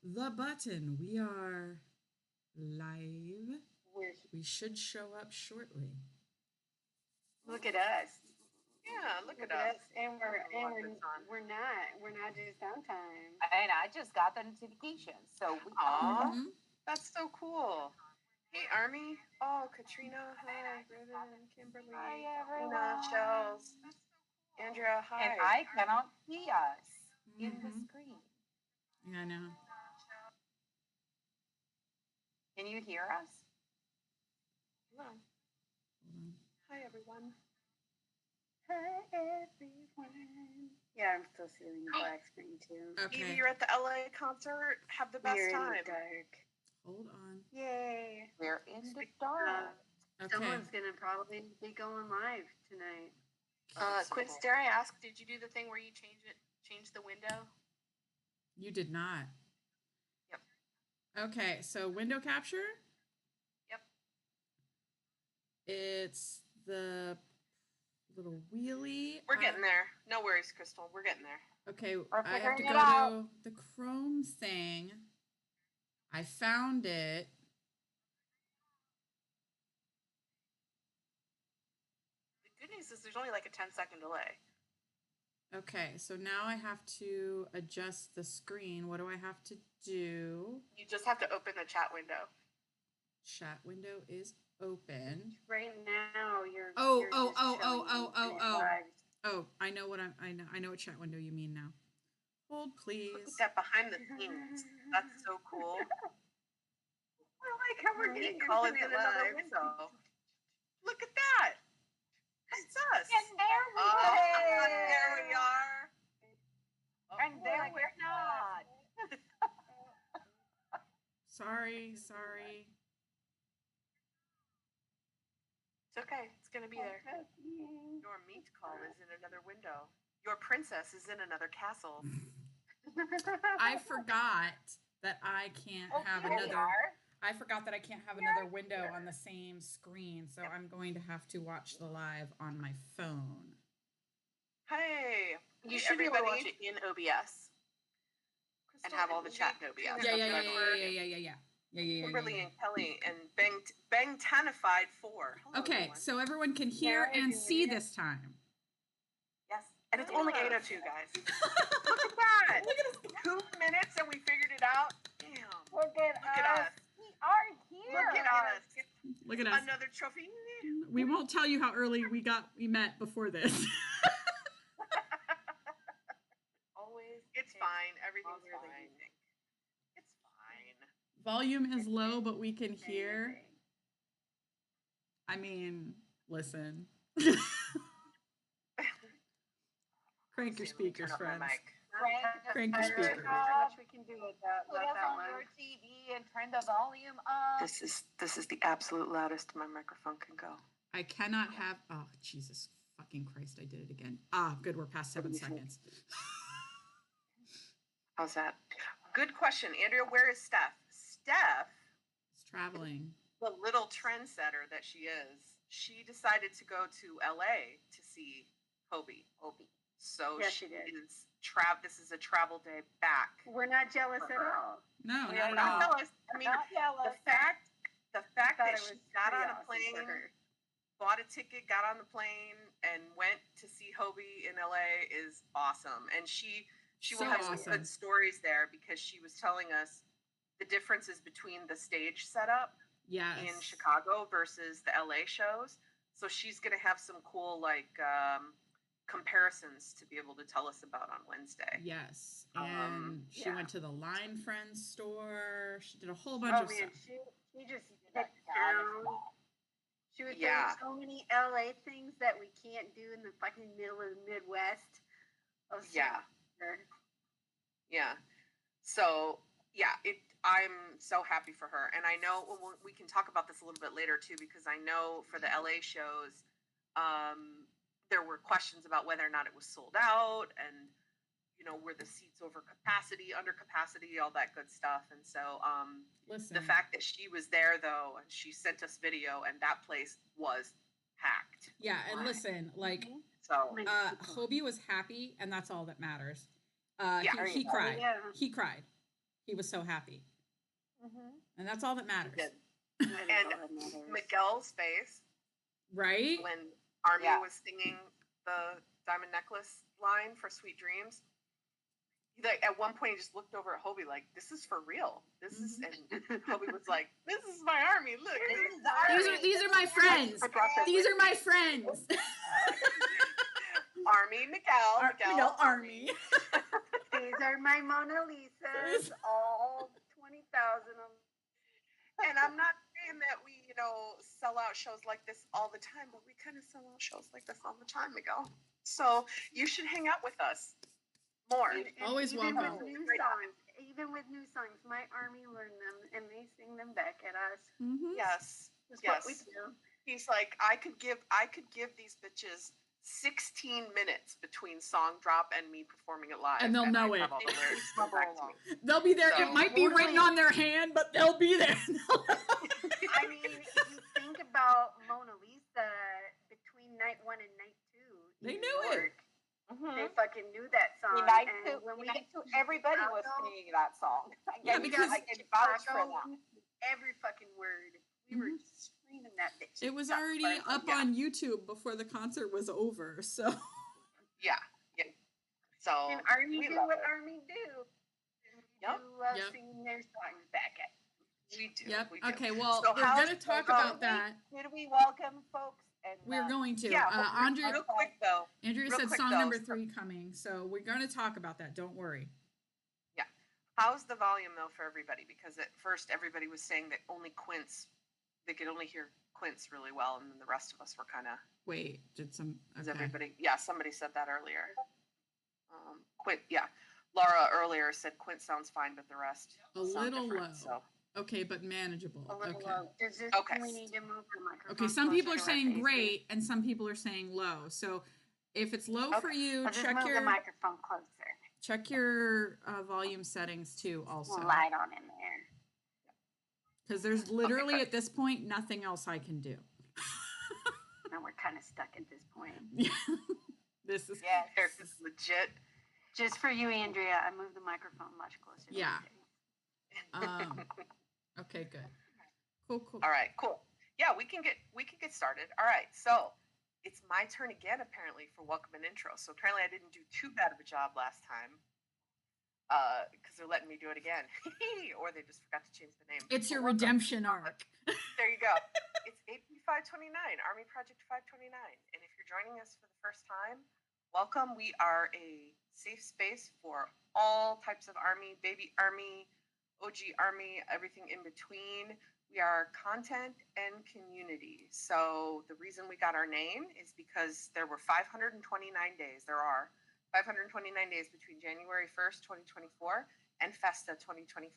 the button. We are live. We should show up shortly. Look at us. Yeah, look at us. And we're not just on time. And I just got the notification. So that's so cool. Hey, Army. Oh, Katrina. Hi, Brendan, Kimberly. Hi, everyone. Shells. Andrea, hi. And I cannot see us in the screen. Yeah, I know. Can you hear us? No. Hi, everyone. Hi, everyone. Yeah, I'm still seeing the black screen, too. Okay. Evie, you're at the LA concert. Have the best We're time. in the dark. Hold on. Yay. We're in the dark. Okay. Someone's going to probably be going live tonight. Quinn Sterry asked, did you do the thing where you change the window? You did not. Yep. Okay, so window capture? Yep. It's the little wheelie. We're getting there. No worries, Crystal. We're getting there. Okay, We're I have to figuring go it out. to the Chrome thing. I found it. The good news is there's only like a 10-second delay. Okay, so now I have to adjust the screen. What do I have to do? You just have to open the chat window. Chat window is open. Right now, you're. Oh, you're oh, just oh, showing oh, oh, infinite oh, oh. lives. Oh, I know what I know what chat window you mean now. Hold, Look at please. that behind the scenes. That's so cool. I like how we're getting Call it in infinite another lives. window. Look at that. That's us. And there we There we are. And there we're not. Sorry. It's okay. It's going to be there. Your meat call is in another window. Your princess is in another castle. I forgot that I can't have Here we another. are. I forgot that I can't have another window on the same screen, so I'm going to have to watch the live on my phone. Hey, you should be able to watch it in OBS and have all the chat in OBS. Yeah. Kimberly and Kelly and Bangtanified 4. Hello, Okay, everyone. so everyone can hear and see this time. Yes, and it's only 8:02, guys. Look at that! 2 minutes and we figured it out. Damn. Look at us. We are here. Look at us. Look at us. Another trophy. We won't tell you how early we met before this. Always. It's fine. Everything's fine. It's fine. Volume is low, but we can hear. I mean, listen. Crank your speakers, friends. Crank your speakers. Much we can do with that. Put us on your TV and turn the volume up. This is the absolute loudest my microphone can go. I cannot have. Oh, Jesus fucking Christ! I did it again. Ah, good. We're past 7 seconds. How's that? Good question, Andrea. Where is Steph? Steph, It's traveling. the little trendsetter that she is, she decided to go to LA to see Hobie. So Yes, she she did. is this is a travel day back. We're not jealous at all. No, We're not at not all. jealous. I mean, Not jealous. the fact Thought that it she was got pretty on a awesome for plane, her. bought a ticket, got on the plane, and went to see Hobie in LA is awesome. And she will So have some awesome. good stories there because she was telling us the differences between the stage setup Yes. in Chicago versus the LA shows. So she's going to have some cool comparisons to be able to tell us about on Wednesday. Yes. And she yeah. went to the Line Friends store. She did a whole bunch of Man, stuff. she just hit town. She was doing so many LA things that we can't do in the fucking middle of the Midwest. Yeah. So I'm so happy for her, and I know we can talk about this a little bit later too, because I know for the LA shows, there were questions about whether or not it was sold out, and were the seats over capacity, under capacity, all that good stuff. And so, Listen. the fact that she was there though, and she sent us video, and that place was packed. Yeah, and listen, like, So Hobie was happy, and that's all that matters. Yeah. He cried. Yeah. He cried. he was so happy. Mm-hmm. And that's all that matters. did. That is And all that matters. Miguel's face Right? when Army Yeah. was singing the Diamond Necklace line for Sweet Dreams. Like at one point, he just looked over at Hobie like, "This is for real. This is." And Hobie was like, "This is my army. Look, this is the army. These are my friends. These are my friends. Army Miguel Army. These are my Mona Lisas, all 20,000 of them. And I'm not saying that we, sell out shows like this all the time, but we kind of sell out shows like this all the time, Miguel. So you should hang out with us more. And Always even welcome. Even with new songs, my army learned them and they sing them back at us. Mm-hmm. Yes, That's yes. what we do. He's like, I could give these bitches 16 minutes between song drop and me performing it live, And they'll know I it. have all the lyrics come back to me. They'll be there. So- It might be written on their hand, but they'll be there. I mean, you think about Mona Lisa between night 1 and night 2. They in knew New it. York, Mm-hmm. They fucking knew that song. Night and two, when we Night get two, everybody was Chicago, singing that song. Yeah, we because- got I can vouch for Chicago, that. every fucking word. We were screaming that bitch. It was Yeah, already right. up Yeah. on YouTube before the concert was over. So Yeah. So And Army we do love what it. Army do. We Yep. do love Yep. singing their songs back at. We do. yep. We do. Okay. Well, So we're how's- gonna talk so about that. Did we welcome folks? And We're going to. Yeah, Andrea real quick though. Andrea real said quick, song though, number so- 3 coming, so we're going to talk about that. Don't worry. How's the volume though for everybody? Because at first everybody was saying that only Quince, they could only hear Quince really well, and then the rest of us were kind of. Wait, did some? Is Okay. everybody? Yeah, somebody said that earlier. Quint. Yeah, Laura earlier said Quint sounds fine, but the rest A sound little different, low. So Okay, but manageable. A little Okay. low. Does this Okay. we need to move the microphone? Okay. Some people are closer to our saying faces? great, and some people are saying low. So if it's low for Okay. you, I'll just check move the your microphone closer. volume settings too. Also, Light on in there. because there's literally good. at this point nothing else I can do. Now we're kind of stuck at this point. This is Yes. Eric is legit. Just for you, Andrea, I moved the microphone much closer. to Yeah. my face. Okay, good. Cool. All right, cool. Yeah, we can get started. All right, so it's my turn again apparently for welcome and intro. So apparently I didn't do too bad of a job last time, because they're letting me do it again, or they just forgot to change the name. It's your Welcome. redemption arc. There you go. It's AP 529, Army Project 529, and if you're joining us for the first time, welcome. We are a safe space for all types of Army, baby Army, OG Army, everything in between. We are content and community. So the reason we got our name is because there were 529 days. There are 529 days between January 1st, 2024 and Festa 2025.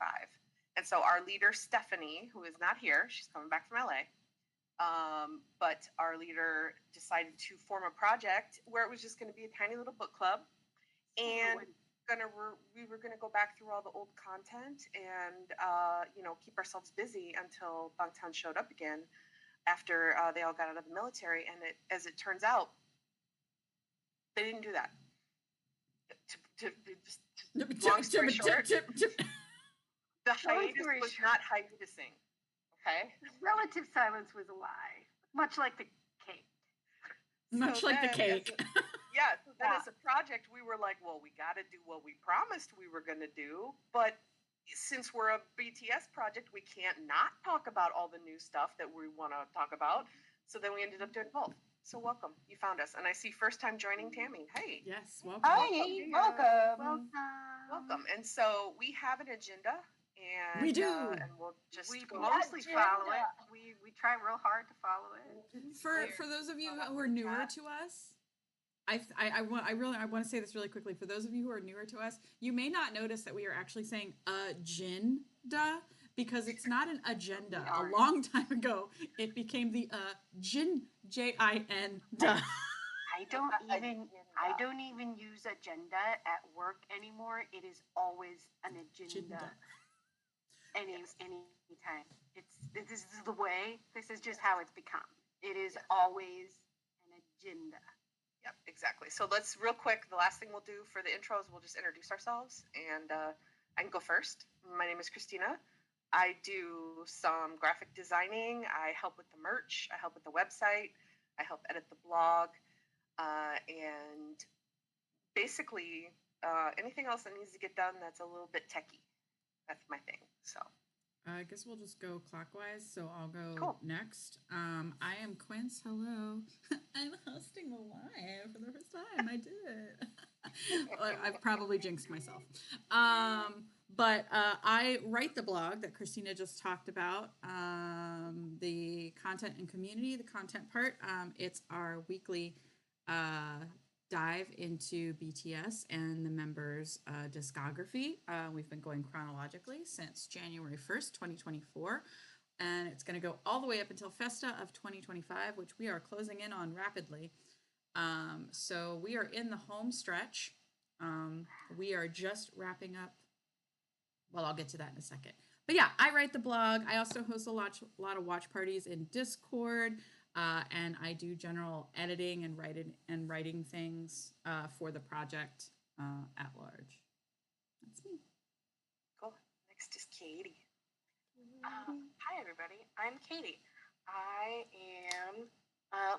And so our leader, Stephanie, who is not here, she's coming back from LA. But our leader decided to form a project where it was just going to be a tiny little book club. And we were gonna go back through all the old content and keep ourselves busy until Bangtan showed up again after they all got out of the military. And as it turns out, they didn't do that. Long story short, the hiatus story was short. not hiatusing. Okay. Relative silence was a lie, much like the cake. Much So like the then, cake. So then as a project, we were like, well, we got to do what we promised we were going to do. But since we're a BTS project, we can't not talk about all the new stuff that we want to talk about. So then we ended up doing both. So welcome. You found us. And I see first time joining Tammy. Hey, Yes, welcome. Hi, welcome. welcome. And so we have an agenda. And We do. And we'll just We go. mostly agenda. follow it. We try real hard to follow it. For those of you who are newer to us, I want to say this really quickly. For those of you who are newer to us, you may not notice that we are actually saying agenda because it's not an agenda. A long time ago, it became the Jin J-I-N-da. I don't even use agenda at work anymore. It is always an agenda. Anytime. This is the way. This is just how it's become. It is always an agenda. Yep, exactly. So let's real quick. The last thing we'll do for the intro is we'll just introduce ourselves, and I can go first. My name is Christina. I do some graphic designing. I help with the merch. I help with the website. I help edit the blog. And basically, anything else that needs to get done that's a little bit techie. That's my thing. So I guess we'll just go clockwise. So I'll go Cool. next. I am Quince. Hello. I'm hosting the live for the first time. I did it. I've probably jinxed myself. But I write the blog that Christina just talked about. The content and community, the content part. It's our weekly dive into BTS and the members' discography. We've been going chronologically since January 1st, 2024. And it's going to go all the way up until Festa of 2025, which we are closing in on rapidly. So we are in the home stretch. We are just wrapping up. Well, I'll get to that in a second. But yeah, I write the blog. I also host a lot of watch parties in Discord. And I do general editing and writing things for the project at large. That's me. cool. Next is Katie. Hi, everybody. I'm Katie. I am,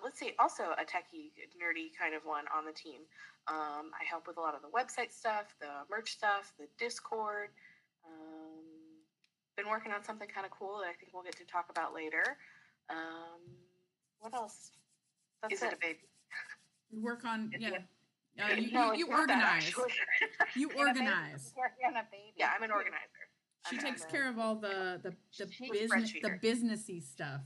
let's see, also a techie, nerdy kind of one on the team. I help with a lot of the website stuff, the merch stuff, the Discord. Been working on something kind of cool that I think we'll get to talk about later. What else? Is it a baby? Work on, yeah. No, You it's not that, organize. actually. You organize. Working on a baby. Yeah, I'm an organizer. She I'm takes a- care of all the Spreadsheeter. businessy stuff.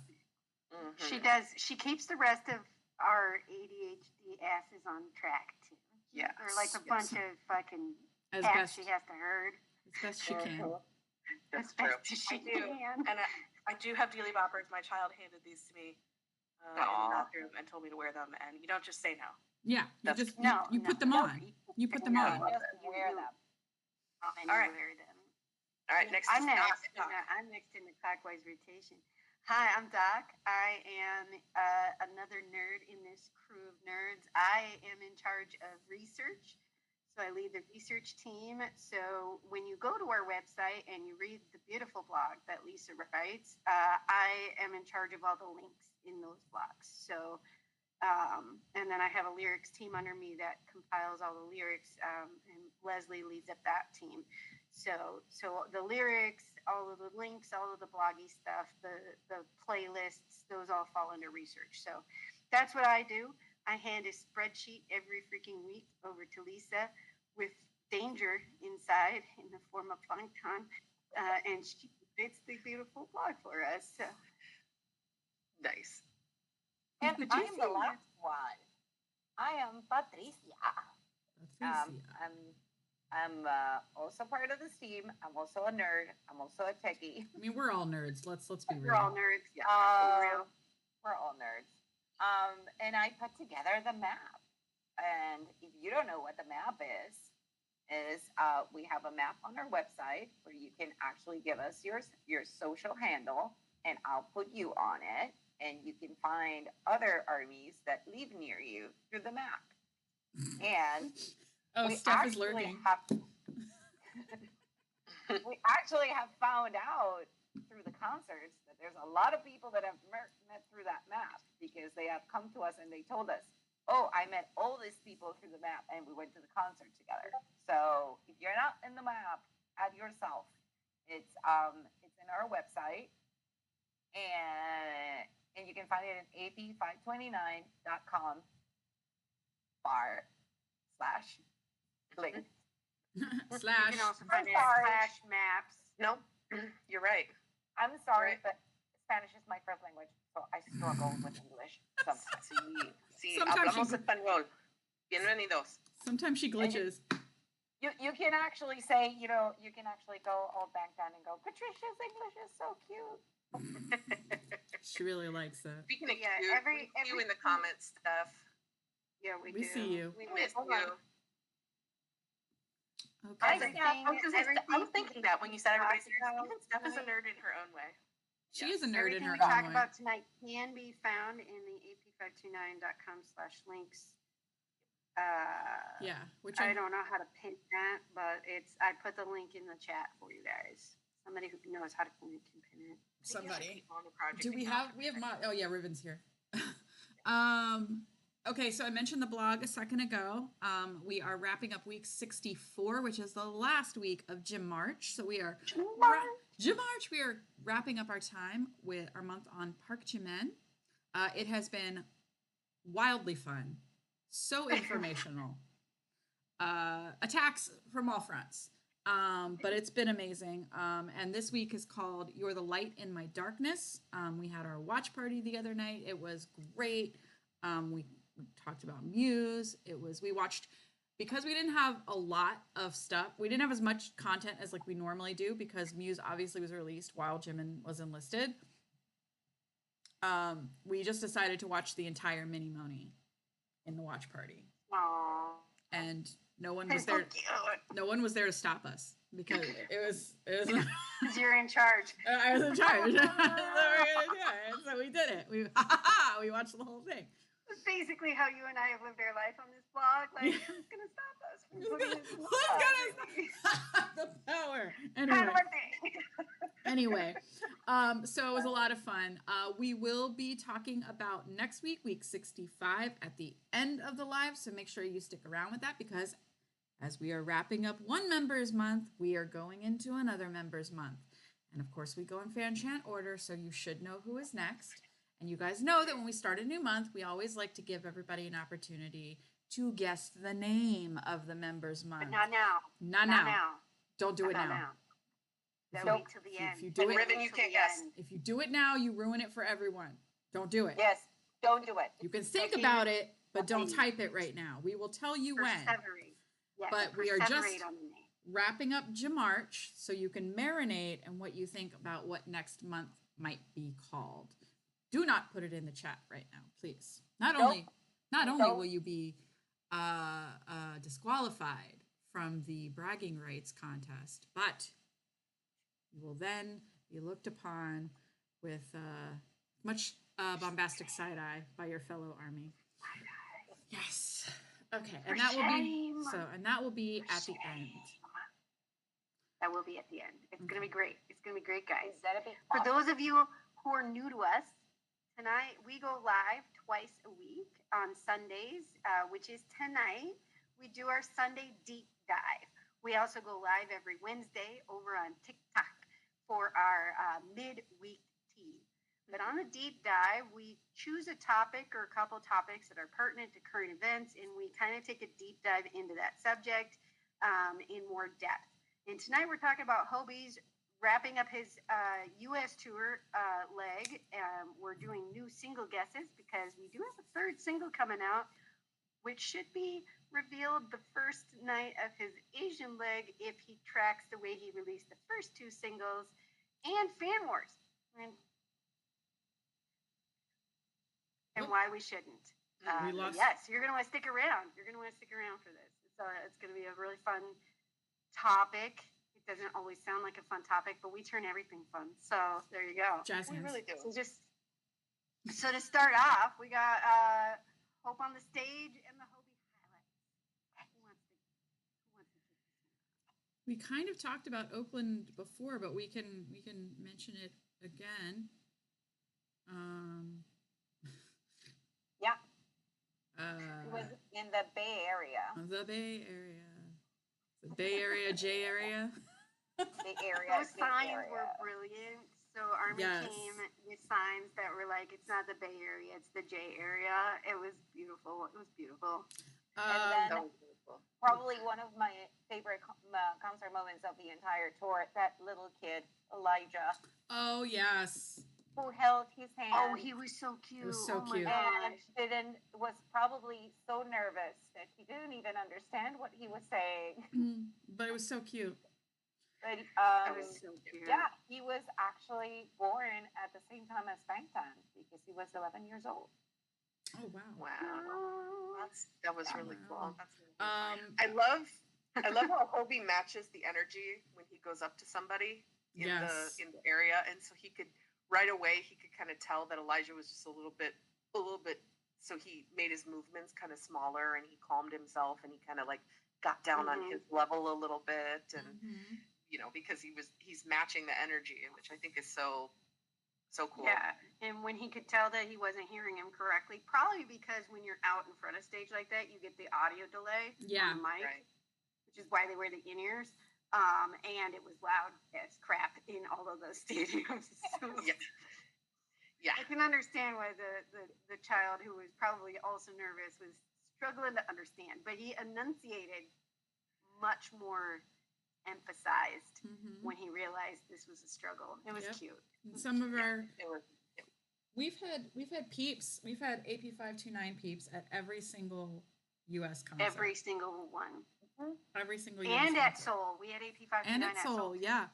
Mhm. She does. She keeps the rest of our ADHD asses on track too. Yes. They're like a bunch of fucking As cats best she has to herd as best she can. That's as true. best as she I do. can. And I do have Dealy Boppers. My child handed these to me in the bathroom and told me to wear them. And you don't just say no. Yeah, you That's- just you put them on. You put them No, on. Just wear them. And All you right. wear them. All right, next I'm is next. Doc. I'm next in the clockwise rotation. Hi, I'm Doc. I am another nerd in this crew of nerds. I am in charge of research. So I lead the research team. So when you go to our website and you read the beautiful blog that Lisa writes, I am in charge of all the links in those blogs. So, and then I have a lyrics team under me that compiles all the lyrics, and Leslie leads up that team. So the lyrics, all of the links, all of the bloggy stuff, the playlists, those all fall under research. So that's what I do. I hand a spreadsheet every freaking week over to Lisa with danger inside in the form of plankton, and she creates the beautiful blog for us. So. Nice. And But I you am see the last one. I am Patricia. I'm also part of this team. I'm also a nerd. I'm also a techie. I mean, we're all nerds. Let's be We're all real. nerds. Yeah, Uh, We're all nerds. And I put together the map. And if you don't know what the map is we have a map on our website where you can actually give us your social handle, and I'll put you on it, and you can find other armies that live near you through the map. And Oh, we Steph is actually lurking. we actually have found out through the concerts that there's a lot of people that have met through that map, because they have come to us and they told us, oh, I met all these people through the map and we went to the concert together. So if you're not in the map, add yourself. It's in our website, and you can find it at ap529.com /link. You Slash. can also find it sorry. at /maps. Nope, you're right. I'm sorry, Right. but Spanish is my first language, so I struggle with English sometimes. Sí, Sometimes hablamos she- español. Bienvenidos. Sometimes she glitches. You can actually say, you can actually go all back down and go, Patricia's English is so cute. She really likes that. Speaking of Yeah, cute, every- we see you every- in the comments stuff. Yeah, we We do. see you. We do. miss hold you. on. Okay. Everything- I was thinking that when you said everybody's talked about even Steph is a nerd in her own way. She is a nerd in Everything her we own talk way. about tonight can be found in the ap529.com /links Yeah, which I don't know how to pin that, but I put the link in the chat for you guys. Somebody who knows how to pin it can pin it. somebody. On the project Do we account. have oh yeah, Riven's here. Okay, so I mentioned the blog a second ago. We are wrapping up week 64, which is the last week of Gym March. So we are Gym March. We are wrapping up our time with our month on Park Jimin. It has been wildly fun, so informational. Attacks from all fronts. But it's been amazing. And this week is called You're the Light in My Darkness. We had our watch party the other night. It was great. We talked about Muse. We watched, because we didn't have a lot of stuff. We didn't have as much content as like we normally do because Muse obviously was released while Jimin was enlisted. We just decided to watch the entire Mini Moni in the watch party. Aww. And no one was there. No one was there to stop us because it was. You're in charge. I was in charge. So we're gonna do it. And so we did it. We watched the whole thing. That's basically how you and I have lived our life on this blog. Like, who's gonna stop us? Who's gonna stop the power? Anyway, so it was a lot of fun. We will be talking about next week, week 65, at the end of the live. So make sure you stick around with that because as we are wrapping up one members month, we are going into another members month. And of course, we go in fan chant order, so you should know who is next. And you guys know that when we start a new month, we always like to give everybody an opportunity to guess the name of the members month. But not now. Not now. Don't do it not now. Wait till the end. If you do And it, Riven, you can't guess. if you do it now, you ruin it for everyone. Don't do it. Yes, don't do it. You can think about it, but don't type it right now. We will tell you when. Yes, But we are just on the name. wrapping up Jamarch, so you can marinate and what you think about what next month might be called. Do not put it in the chat right now, please. Not only will you be disqualified from the bragging rights contest, but you will then be looked upon with much bombastic side eye by your fellow army. Yes. Okay, and that will be at the end. That will be at the end. It's gonna be great. It's gonna be great, guys. Is that a big For those of you who are new to us, tonight we go live twice a week on Sundays, which is tonight. We do our Sunday deep dive. We also go live every Wednesday over on TikTok for our midweek tea. But on the deep dive, we choose a topic or a couple topics that are pertinent to current events, and we kind of take a deep dive into that subject in more depth. And tonight we're talking about Hobie's wrapping up his U.S. tour leg. We're doing new single guesses because we do have a third single coming out, which should be revealed the first night of his Asian leg if he tracks the way he released the first two singles, and Fan Wars. And why we shouldn't. Yes, you're going to want to stick around. You're going to want to stick around for this. It's going to be a really fun topic. It doesn't always sound like a fun topic, but we turn everything fun. So there you go. Jazz We hands. really do. So to start off, we got Hope on the stage and the Hobie highlights. Who wants to kick this one? We kind of talked about Oakland before, but we can mention it again. Yeah. It was in the Bay Area. The Bay Area. The Bay Area, J area. The area. Those signs were brilliant. So Army came with signs that were like, it's not the Bay Area, it's the J area. It was beautiful. It was beautiful. And then probably one of my favorite concert moments of the entire tour, that little kid, Elijah. Oh, yes. Who held his hand. Oh, he was so cute. It was so cute. And was probably so nervous that he didn't even understand what he was saying. But it was so cute. But, It was so cute. yeah, he was actually born at the same time as Bangtan because he was 11 years old. Oh, wow. Wow. That was really cool. That's really I love how Hobie matches the energy when he goes up to somebody in the area, and so he could right away he could kind of tell that Elijah was just a little bit so he made his movements kind of smaller, and he calmed himself, and he kind of like got down on his level a little bit, and because he's matching the energy, which I think is so cool. Yeah, and when he could tell that he wasn't hearing him correctly, probably because when you're out in front of stage like that, you get the audio delay on the mic, right. which is why they wear the in-ears. And it was loud as crap in all of those stadiums. So yeah, I can understand why the child who was probably also nervous was struggling to understand, but he enunciated much more emphasized when he realized this was a struggle. It was cute. And some of we've had peeps. We've had AP529 peeps at every single U.S. concert. Every single one. Every single and at concert. Seoul, we had AP529 and at Seoul, yeah.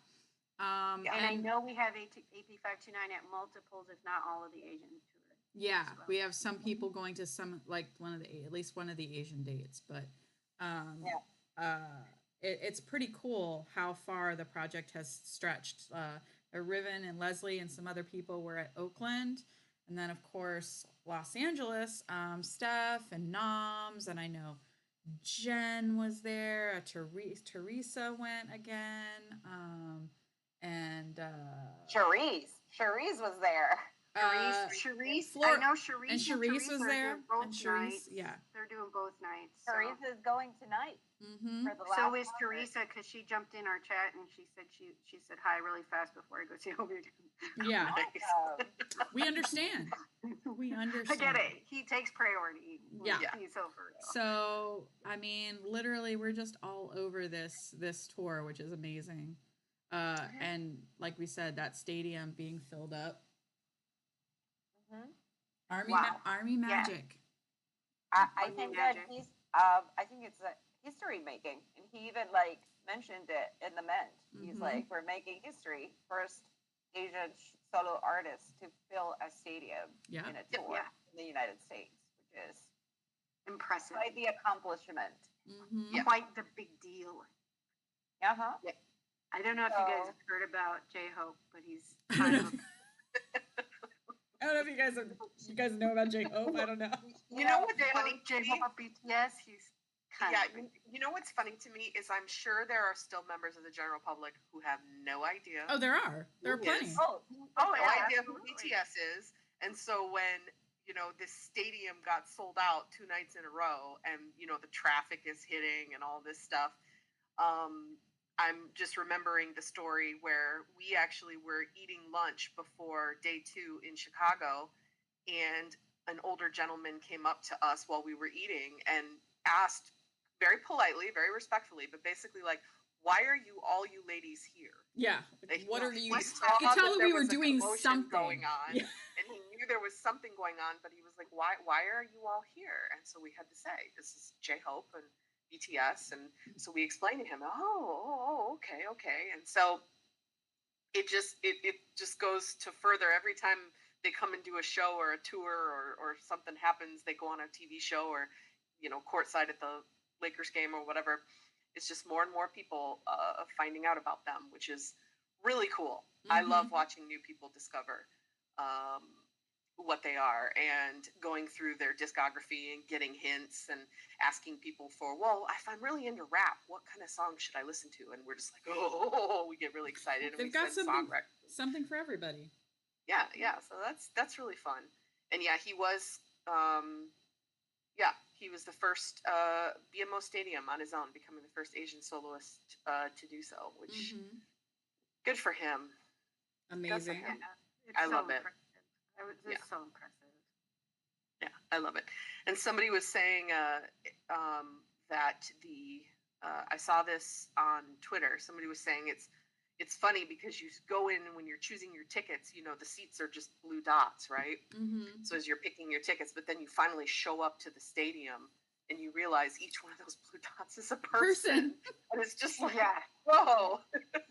And I know we have AP529 at multiples, if not all of the Asian tours. Yeah, well. We have some people going to some, like at least one of the Asian dates, but it's pretty cool how far the project has stretched. Riven and Leslie and some other people were at Oakland, and then of course Los Angeles, Steph and Noms, and I know Jen was there. Teresa went again, and Cherise was there. Cherise, I know Cherise and Cherise was there. Both and Cherise, nights. yeah, they're doing both nights. Cherise is going tonight. Mm-hmm. For the last so is Teresa, because she jumped in our chat and she said hi really fast before I go see Obi. Yeah, we understand. We understand. I get it. He takes priority. Yeah. He's over. So I mean, literally, we're just all over this tour, which is amazing. And like we said, that stadium being filled up. Army magic. Yeah. I think that he's. I think it's a history making, and he even mentioned it in the Mint. He's like, we're making history. First Asian solo artist to fill a stadium in a tour in the United States, which is impressive. Quite the accomplishment. Quite the big deal. Yeah. I don't know if you guys have heard about J-Hope, but he's. I don't know if you guys know about J-Hope. I don't know. You know what's funny? J-Hope BTS. He's kind of. You know what's funny to me is I'm sure there are still members of the general public who have no idea. Oh, there are. There are plenty. No idea who BTS is. And so when this stadium got sold out 2 nights in a row, and the traffic is hitting and all this stuff, I'm just remembering the story where we actually were eating lunch before day 2 in Chicago, and an older gentleman came up to us while we were eating and asked very politely, very respectfully, but basically like, why are all you ladies here? Yeah. What are you? You could tell we were doing something going on. Yeah. And he knew there was something going on, but he was like, why are you all here? And so we had to say, this is J-Hope and BTS, and so we explained to him, okay, and so it just goes to further every time they come and do a show or a tour or something happens, they go on a TV show or courtside at the Lakers game or whatever. It's just more and more people finding out about them, which is really cool. I love watching new people discover what they are and going through their discography and getting hints and asking people for, well, if I'm really into rap, what kind of song should I listen to? And we're just like, we get really excited. And they've got something for everybody. Yeah. So that's really fun. And he was, he was the first BMO Stadium on his own, becoming the first Asian soloist to do so, which good for him. Amazing. I love it. It's so impressive. Yeah, I love it. And somebody was saying that I saw this on Twitter. Somebody was saying it's funny because you go in when you're choosing your tickets, the seats are just blue dots, right? So as you're picking your tickets, but then you finally show up to the stadium and you realize each one of those blue dots is a person. And it's just like, whoa.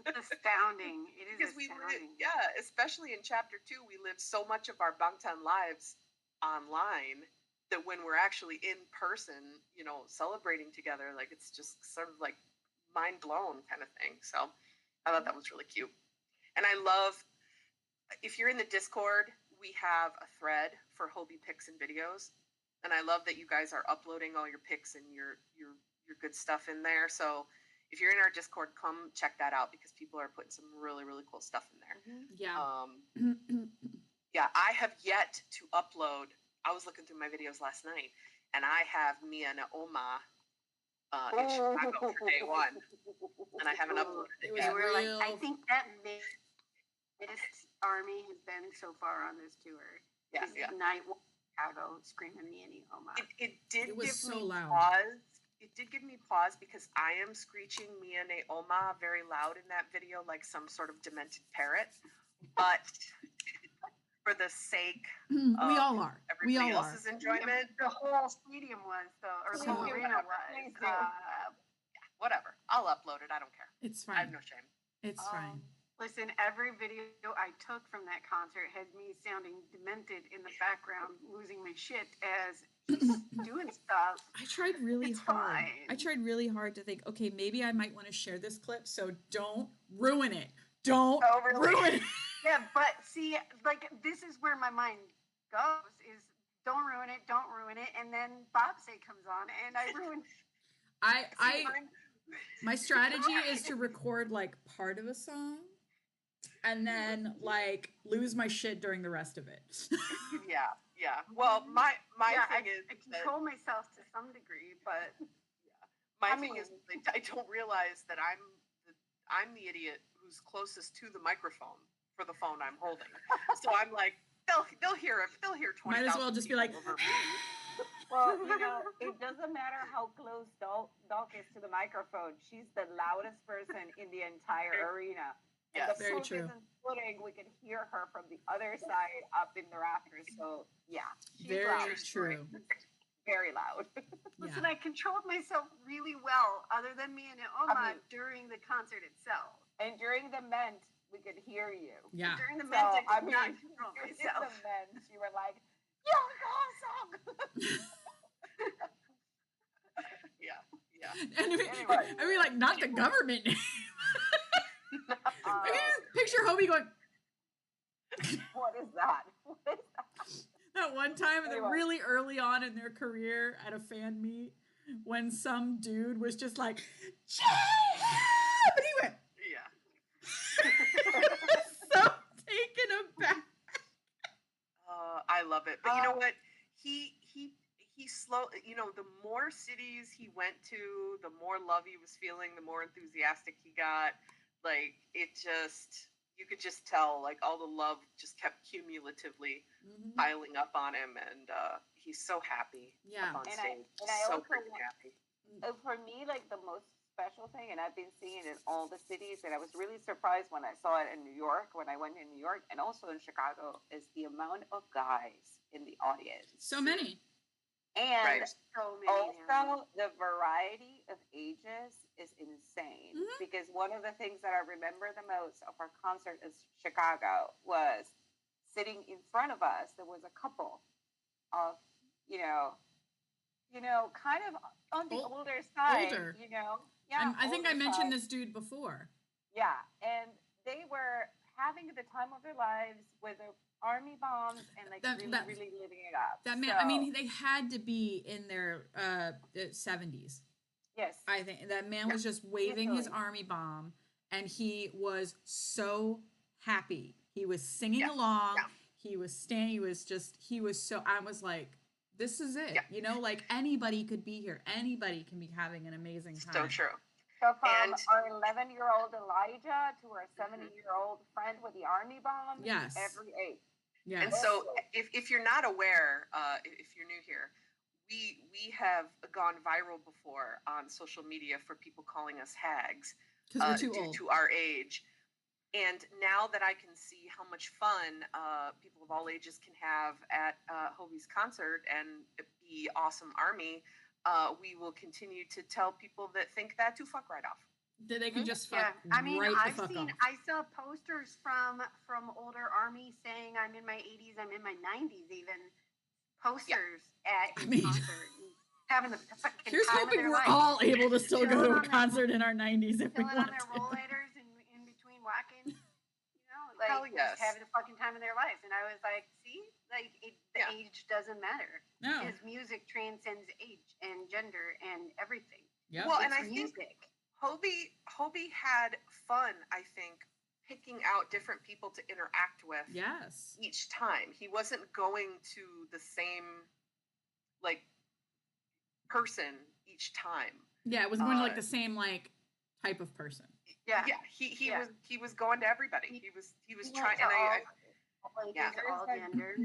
It's astounding. It is because astounding. Especially in chapter 2, we live so much of our Bangtan lives online that when we're actually in person, celebrating together, like it's just sort of like mind blown kind of thing. So I thought that was really cute. And I love, if you're in the Discord, we have a thread for Hobie pics and videos. and I love that you guys are uploading all your pics and your good stuff in there. So if you're in our Discord, come check that out because people are putting some really really cool stuff in there. Yeah. Yeah, I have yet to upload. I was looking through my videos last night, and I have Mia Naoma in Chicago for day one, and I haven't uploaded it It was yet. We're like, I real. think that Miss Army has been so far on this tour. Yeah, Is yeah. Night One Chicago screaming me and Oma. It did It was give so me loud. pause. It did give me pause because I am screeching Mia Naoma very loud in that video, like some sort of demented parrot. But for the sake We of all are. We everybody all are. else's enjoyment, The whole stadium was, though, or the whole So- arena Please was. do. whatever. I'll upload it. I don't care. It's I have fine. no shame. It's fine. Listen, every video I took from that concert had me sounding demented in the background, losing my shit as she's doing stuff. I tried really It's hard. fine. I tried really hard to think, okay, maybe I might want to share this clip, so don't ruin it. Don't Oh, really? ruin it. Yeah, but see, like, this is where my mind goes, is don't ruin it, and then Bobsay comes on, and I ruined My strategy is to record like part of a song and then like lose my shit during the rest of it. Yeah, yeah. Well, my yeah, thing is I that control myself to some degree, but my thing is I don't realize that I'm the idiot who's closest to the microphone for the phone I'm holding. So I'm like, they'll hear it. They'll hear 20,000. Might as well just be like, over me. Well, it doesn't matter how close Doc is to the microphone. She's the loudest person in the entire arena. And Yes. the Very proof true. isn't splitting. We can hear her from the other side up in the rafters. So, yeah. She's very loud. true. Very loud. listen, Yeah. I controlled myself really well, other than me and Oma during the concert itself. And during the Ment, we could hear you. Yeah. During the So, Ment, I I could not mean, control in myself. the Ment, you were like, "You're awesome." Yeah. And Anyway. I mean, like, not the government name. I can just picture Hobie going, What is that? What is that? that one time, Anyway. really early on in their career at a fan meet, when some dude was just like, "Jam!" and he went, Yeah. so taken aback. I love it. But you know what? He slow. You know, the more cities he went to, the more love he was feeling, the more enthusiastic he got. Like it just, you could just tell, like all the love just kept cumulatively piling up on him, and he's so happy Yeah. up on And stage. I so also freaking want- happy. For me, like the most special thing, and I've been seeing it in all the cities, and I was really surprised when I saw it in New York, when I went in New York, and also in Chicago, is the amount of guys in the audience. So many. And Right. So many. also, the variety of ages is insane. Mhm. Because one of the things that I remember the most of our concert in Chicago was sitting in front of us. There was a couple of, kind of on the older side. older. Yeah. I think I older mentioned side. this dude before. Yeah, and they were having the time of their lives with their army bombs and like really living it up. That man, I mean, they had to be in their 70s. Yes. I think that man was just waving his Easily. army bomb, and he was so happy. He was singing along. Yeah. He was standing. He was so. I was like, this is it. Yeah. Like anybody could be here. Anybody can be having an amazing time. So true. So from And- our 11-year-old Elijah to our 70-year-old friend with the army bomb. Yes. Every age. Yes. And so, if you're not aware, if you're new here, we have gone viral before on social media for people calling us hags Because we're too due old. to our age. And now that I can see how much fun people of all ages can have at Hobie's concert and be awesome army, we will continue to tell people that think that to fuck right off. That they can just fuck Yeah, I mean, right I've the fuck seen, off. I saw posters from older army saying I'm in my 80s, I'm in my 90s, even posters at I a mean- concert, and having the fucking Here's time of hoping their we're life. all able to still go Chilling to a on their- concert in our 90s if we Chilling on want their to. rollators in between walking, Hell yes. having the fucking time of their lives. And I was like, see, like the Yeah. age doesn't matter. No. His music transcends age and gender and everything. Yep. Well, It's and I music. think Hobie had fun, I think, picking out different people to interact with Yes. each time. He wasn't going to the same like person each time. Yeah, it was going to like the same like type of person. Yeah. Yeah, he Yeah. was going to everybody. He was He trying, went and to I all ages, yeah. all genders.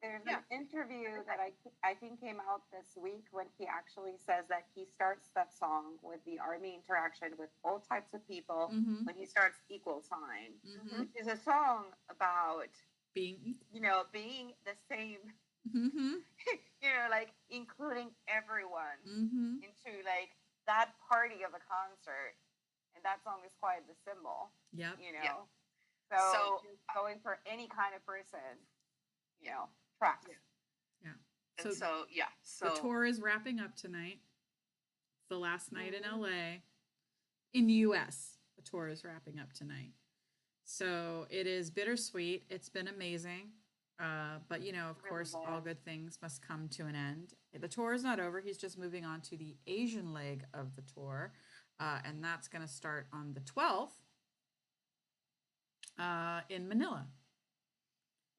There's Yeah. an interview that I think came out this week when he actually says that he starts that song with the army interaction with all types of people Mm-hmm. when he starts Equal Sign, Mm-hmm. which is a song about, Being. being the same, Mm-hmm. like including everyone Mm-hmm. into like that party of a concert. And that song is quite the symbol, Yep. Yeah. So just going for any kind of person, tracks. Yeah. and so the tour is wrapping up tonight. It's the last night in LA. In the US, the tour is wrapping up tonight. So it is bittersweet. It's been amazing. But of course, all good things must come to an end. The tour is not over. He's just moving on to the Asian leg of the tour. And that's going to start on the 12th in Manila.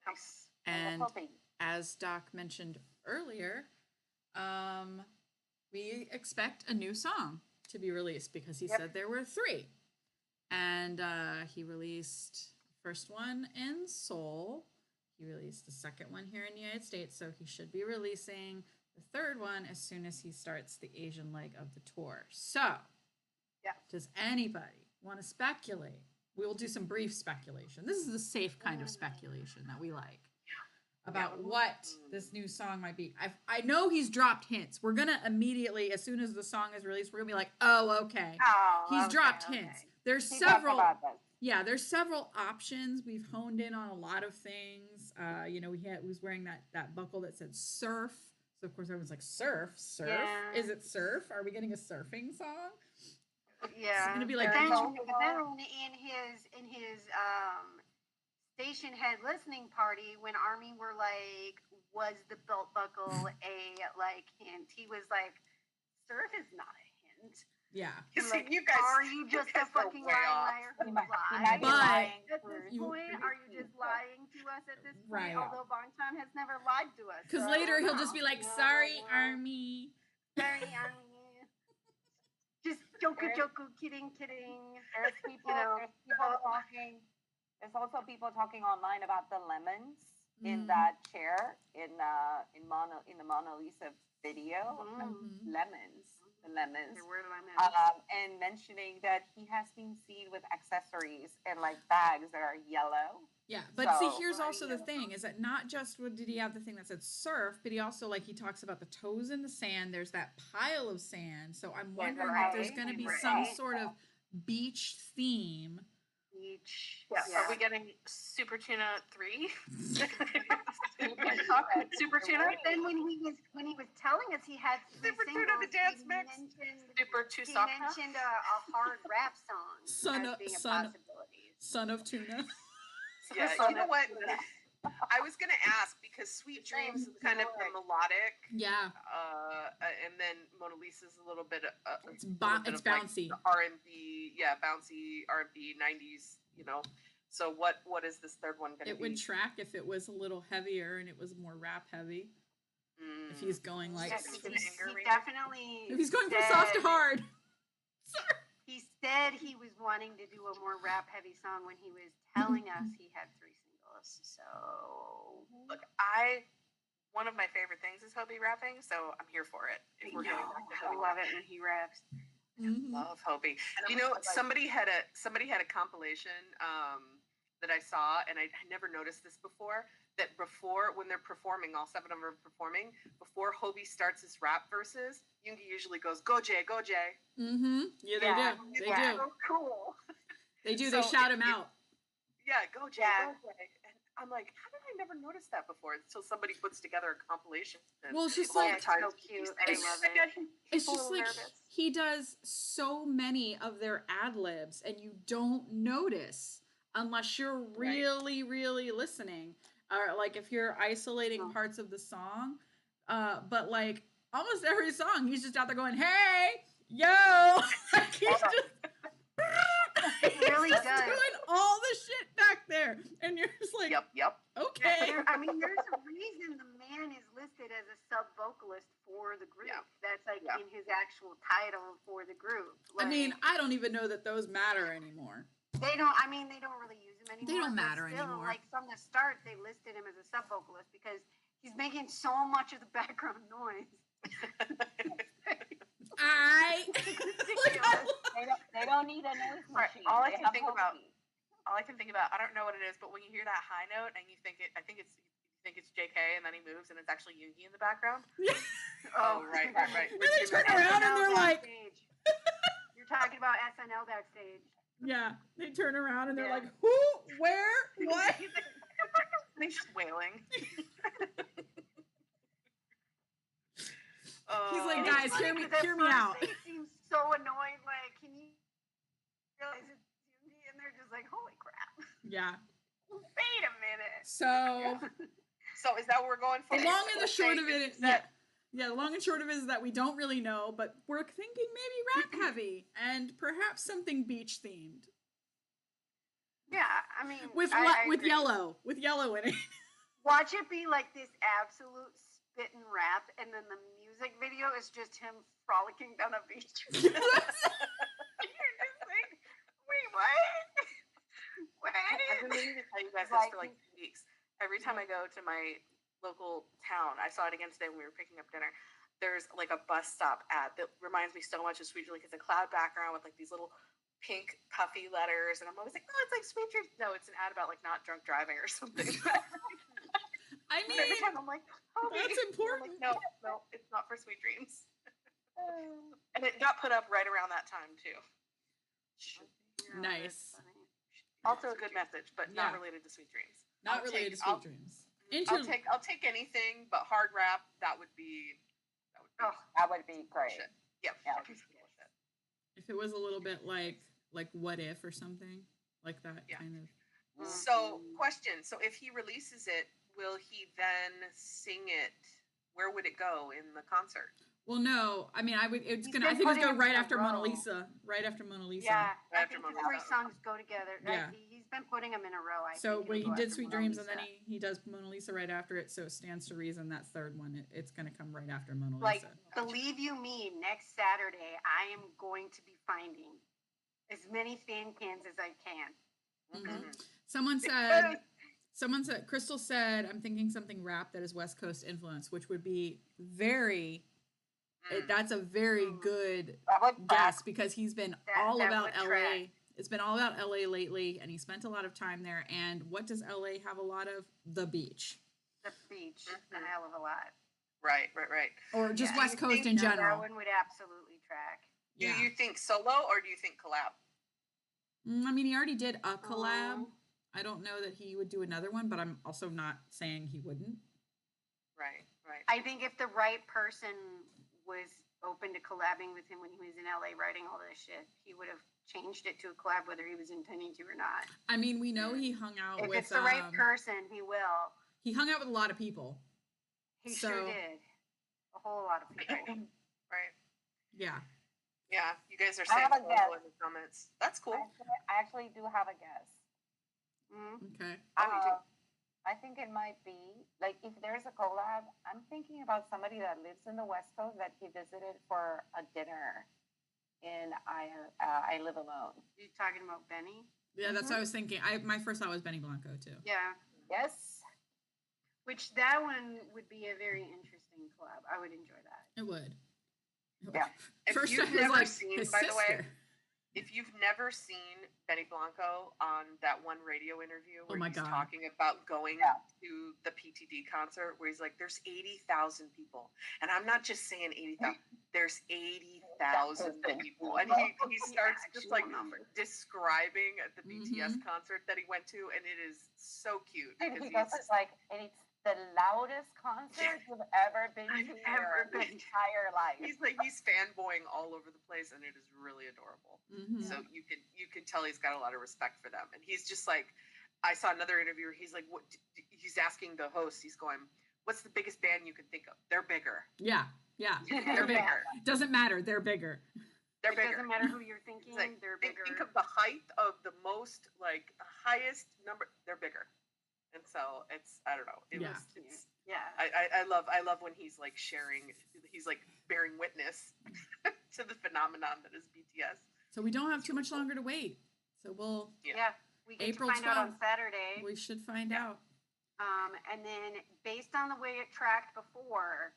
Nice. And as Doc mentioned earlier, we expect a new song to be released because he said there were 3. And he released the first one in Seoul. He released the second one here in the United States. So he should be releasing the third one as soon as he starts the Asian leg of the tour. So, does anybody want to speculate? We'll do some brief speculation. This is the safe kind of speculation that we like about what this new song might be. I know he's dropped hints. We're going to immediately, as soon as the song is released, we're going to be like, oh, okay. He's dropped hints. There's several. Yeah, there's several options. We've honed in on a lot of things. He was wearing that buckle that said surf. So of course everyone's like, surf? Yeah. Is it surf? Are we getting a surfing song? Yeah. It's gonna be like but then in his station head listening party, when Army were like, was the belt buckle a hint? He was like, surf is not a hint. Yeah. Like, you guys are you just a fucking liar who lies? But at this point, are you just lying to us at this point? Right. Although Bangtan has never lied to us. Because later he'll just be like, sorry, Army. Sorry, Army. Just joku, kidding. There's people talking. There's also people talking online about the lemons in that chair in the Mona Lisa video. Lemons. The lemons. There were lemons. And mentioning that he has been seen with accessories and like bags that are yellow. Yeah, but see, here's also the thing: is that not just did he have the thing that said surf, but he also he talks about the toes in the sand. There's that pile of sand, so I'm wondering if there's going to be some sort of beach theme. Beach. Yeah. Are we getting Super Tuna 3? Super Tuna. But then when he was telling us he had Super Tuna the dance mix. Super He mentioned a hard rap song Son as being a possibility. Son of Tuna. Yeah, you know what? I was gonna ask because Sweet Dreams is kind of the melodic. Yeah. And then Mona Lisa's a little bit. It's bouncy. R&B, bouncy R&B 90s. So what is this third one gonna be? It would track if it was a little heavier and it was more rap heavy. If he's going he definitely. If he's going from soft to hard. He said he was wanting to do a more rap heavy song when he was telling us he had 3 singles. So look, one of my favorite things is Hobie rapping, so I'm here for it. If we're getting back to I Hobie, love it when he raps. love Hobie. Somebody had a compilation that I saw, and I never noticed this before. That when they're performing, all 7 of them are performing, before Hobie starts his rap verses, Yoongi usually goes, "Go Jay, go Jay." Yeah, they do. They do. So cool. They do. So they shout him out. Yeah, go Jay, go Jay. And I'm like, how did I never notice that before? Until somebody puts together a compilation. Well, it's just all like the time. so cute. I love it. It's just like he does so many of their ad libs, and you don't notice unless you're really, really listening, or like if you're isolating parts of the song. But like almost every song, he's just out there going, "Hey, yo!" Like he's just. It really just does. doing all the shit back there, and you're just like, Yep. okay. I mean, there's a reason the man is listed as a sub vocalist for the group. Yeah. That's like in his actual title for the group. I Like, mean, I don't even know that those matter anymore. they don't. I mean, they don't really use him anymore. They don't but matter still, anymore. Like from the start, they listed him as a sub vocalist because he's making so much of the background noise. They don't need a noise machine. All I can think about, I don't know what it is, but when you hear that high note and you think I think it's JK, and then he moves and it's actually Yugi in the background. Oh, right. And they turn around and they're like, "You're talking about SNL backstage." Yeah, they turn around and they're like, "Who? Where? What?" He's just wailing. He's like, "Guys, hear me out." They seem so annoyed. Like, can you realize it's Yugi? And they're just like, "Holy crap!" Yeah. Wait a minute. So is that what we're going for? the long and the short of it is that. Yeah, the long and short of it is that we don't really know, but we're thinking maybe rap heavy and perhaps something beach themed. Yeah, I mean, With agree. yellow in it. Watch it be like this absolute spit and rap, and then the music video is just him frolicking down a beach. You're just like, wait, what? I've been meaning to tell you guys this for like 2 weeks. Every time I go to my local town, I saw it again today when we were picking up dinner. There's like a bus stop ad that reminds me so much of Sweet Dreams. Like it's a cloud background with like these little pink puffy letters, and I'm always like, "Oh, it's like Sweet Dreams." No, it's an ad about like not drunk driving or something. I mean, every time I'm like, "Oh, that's important. Like, no, it's not for Sweet Dreams. And it got put up right around that time too. Nice. Also a good message, but not related to Sweet Dreams. Not related to Sweet Dreams. I'll take anything, but hard rap, that would be great. Yeah. If it was a little bit like What If or something like that kind of. So, question. So if he releases it, will he then sing it? Where would it go in the concert? Well, no. I mean, I think it's go right after Mona Lisa. Right after Mona Lisa. Yeah, I think the three songs go together. Yeah. He's been putting them in a row. So when he did Sweet Dreams, and then he does Mona Lisa right after it, so it stands to reason that third one, it's going to come right after Mona Lisa. Like, believe you me, next Saturday, I am going to be finding as many fan cans as I can. Mm-hmm. Someone said, Crystal said, I'm thinking something rap that is West Coast influence, which would be that's a very good guess because he's been all about LA. It's been all about LA lately, and he spent a lot of time there. And what does LA have a lot of? The beach. The beach, a hell of a lot. Right. Or just West Coast in general. That one would absolutely track. Do you think solo or do you think collab? I mean, he already did a collab. I don't know that he would do another one, but I'm also not saying he wouldn't. Right. I think if the right person was open to collabing with him when he was in LA writing all this shit, he would have changed it to a collab whether he was intending to or not. I mean, we know he hung out if with... If it's the right person, he will. He hung out with a lot of people. He sure did. A whole lot of people. Right. Yeah. Yeah, you guys are saying in the comments. That's cool. I actually do have a guess. Okay. I think it might be, like, if there's a collab, I'm thinking about somebody that lives in the West Coast that he visited for a dinner in I Live Alone. You talking about Benny? Yeah, that's what I was thinking. My first thought was Benny Blanco, too. Yeah. Yes. Which that one would be a very interesting collab. I would enjoy that. It would. Yeah. If you've never seen, by the way, if you've never seen Benny Blanco on that one radio interview where he's talking about going to the PTD concert, where he's like, "There's 80,000 people," and I'm not just saying 80,000. There's 80,000 people, and he starts just like describing the BTS concert that he went to, and it is so cute because it's like, and it's the loudest concert you've ever been I've to in ever your been to. entire life. He's fanboying all over the place, and it is really adorable. Mhm. So you can tell he's got a lot of respect for them, and he's just like, I saw another interview where he's like, what? He's asking the host. He's going, "What's the biggest band you can think of? They're bigger. Yeah. They're bigger. Doesn't matter. They're bigger. They're It bigger." doesn't matter who you're thinking, It's like, they're think bigger. of the height of the most, like, highest number. They're bigger, and so it's, I don't know. Yeah. It's Yeah. I love when he's like sharing. He's like bearing witness to the phenomenon that is BTS. So we don't have too much longer to wait. So we'll Yeah. We get April to find out on 12th. Saturday. we should find Yeah. out. And then based on the way it tracked before,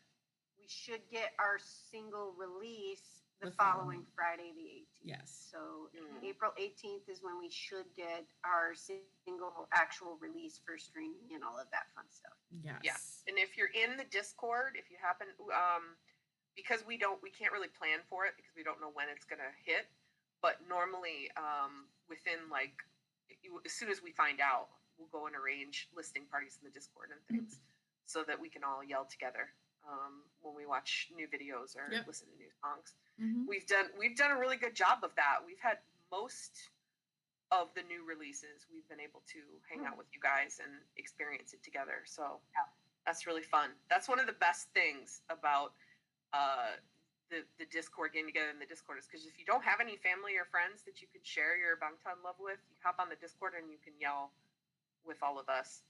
we should get our single release the The following following. Friday, the 18th. Yes. So Mm. April 18th is when we should get our single actual release for streaming and all of that fun stuff. Yes. Yeah. And if you're in the Discord, if you happen, because we can't really plan for it because we don't know when it's gonna hit. But normally, within like, as soon as we find out, we'll go and arrange listing parties in the Discord and things, so that we can all yell together when we watch new videos or Yep. listen to new songs. Mhm. We've done a really good job of that. We've had most of the new releases. We've been able to hang out with you guys and experience it together. So that's really fun. That's one of the best things about the Discord, getting together in the Discord, is because if you don't have any family or friends that you can share your Bangtan love with, you hop on the Discord and you can yell with all of us.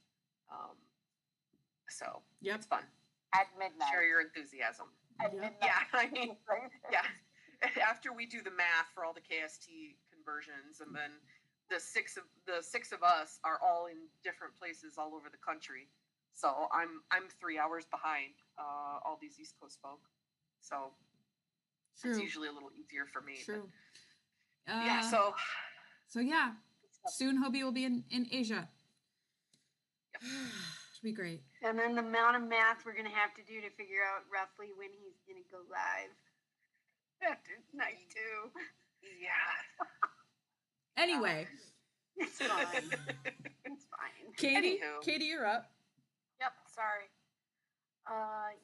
So Yep. it's fun. At midnight. Share your enthusiasm. At Yeah. midnight. Yeah, I mean, yeah. After we do the math for all the KST conversions, and then the six of us are all in different places all over the country. So I'm 3 hours behind all these East Coast folk. So True. it's usually a little easier for me. True. But, yeah. So yeah. Soon Hobie will be in Asia. Yep. Should be great. And then the amount of math we're going to have to do to figure out roughly when he's going to go live. After night two. Yeah. Anyway, It's fine. It's fine. Katie, Anywho. Katie, you're up. Yep, sorry.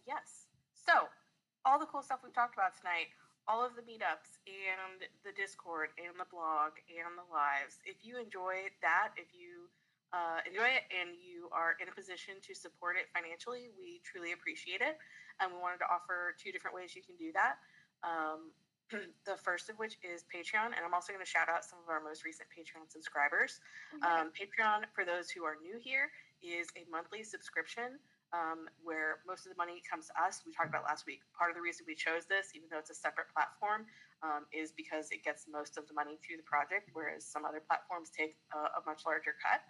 Yes. So, all the cool stuff we've talked about tonight, all of the meetups and the Discord and the blog and the lives. If you enjoy that, if you enjoy it and you are in a position to support it financially, we truly appreciate it. And we wanted to offer 2 different ways you can do that. The first of which is Patreon, and I'm also going to shout out some of our most recent Patreon subscribers. Patreon, for those who are new here, is a monthly subscription where most of the money comes to us. We talked about last week. Part of the reason we chose this, even though it's a separate platform, is because it gets most of the money through the project, whereas some other platforms take a much larger cut.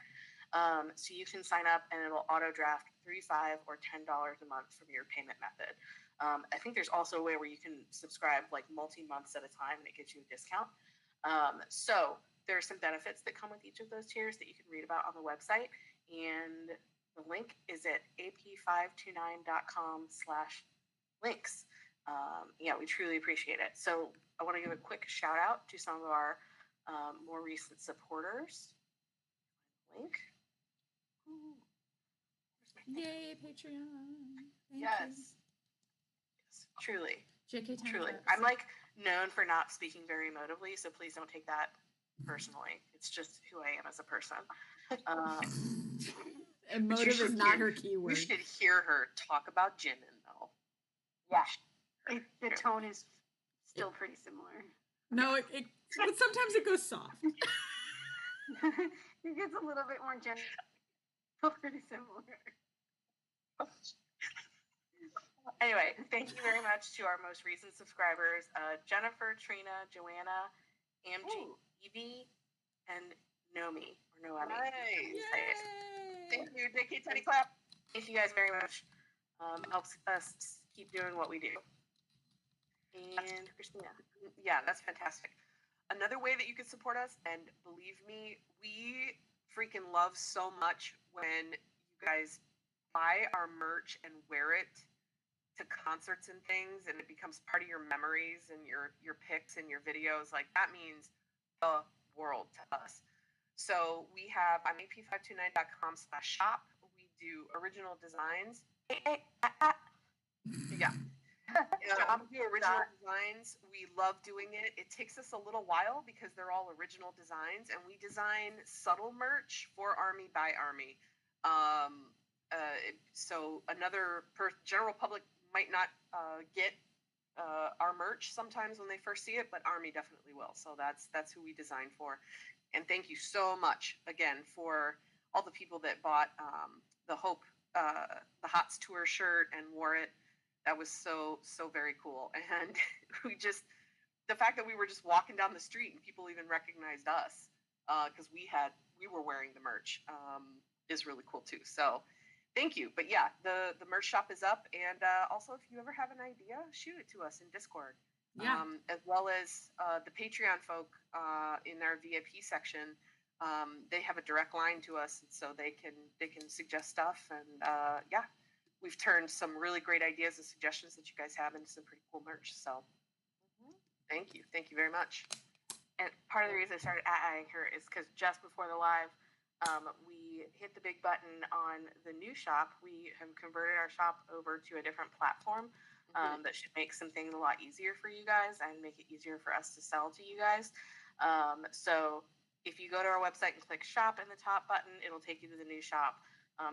So you can sign up and it'll auto draft $3, $5, or $10 a month from your payment method. I think there's also a way where you can subscribe like multi-months at a time and it gets you a discount. So there are some benefits that come with each of those tiers that you can read about on the website. And the link is at ap529.com/links. Yeah, we truly appreciate it. So I want to give a quick shout out to some of our more recent supporters. Link. Yay, Patreon. Thank Yes. Truly. you. JK Time Truly. Lapse. I'm like known for not speaking very emotively, so please don't take that personally. It's just who I am as a person. Emotive is should not hear- her You keyword. should hear her talk about Jimin, though. Yeah. The tone is still pretty similar. No, but sometimes it goes soft. It gets a little bit more gentle. Pretty similar. Anyway, thank you very much to our most recent subscribers, Jennifer, Trina, Joanna, AMG, Evie, and Nomi, or Noemi. Nice. Yay! Thank you, Dickie. Teddy clap. Thank you guys very much. Helps us keep doing what we do. And Christina. Yeah, that's fantastic. Another way that you can support us, and believe me, we freaking love so much when you guys buy our merch and wear it to concerts and things, and it becomes part of your memories and your pics and your videos. Like, that means the world to us. So we have on ap529.com/shop, we do original designs. Hey, Yeah. We do original designs. We love doing it. It takes us a little while because they're all original designs, and we design subtle merch for Army by Army. So another general public might not get our merch sometimes when they first see it, but Army definitely will. So that's who we design for. And thank you so much again for all the people that bought the Hope, the HOTS tour shirt and wore it. That was so very cool. And the fact that we were just walking down the street and people even recognized us because we were wearing the merch is really cool too. So thank you. But yeah, the merch shop is up, and also if you ever have an idea, shoot it to us in Discord. Yeah. As well as the Patreon folk in our VIP section. They have a direct line to us, and so they can suggest stuff. And yeah, we've turned some really great ideas and suggestions that you guys have into some pretty cool merch. So thank you very much. And part of the reason I started adding her is because just before the live, we hit the big button on the new shop. We have converted our shop over to a different platform that should make some things a lot easier for you guys and make it easier for us to sell to you guys. So if you go to our website and click shop in the top button, it'll take you to the new shop.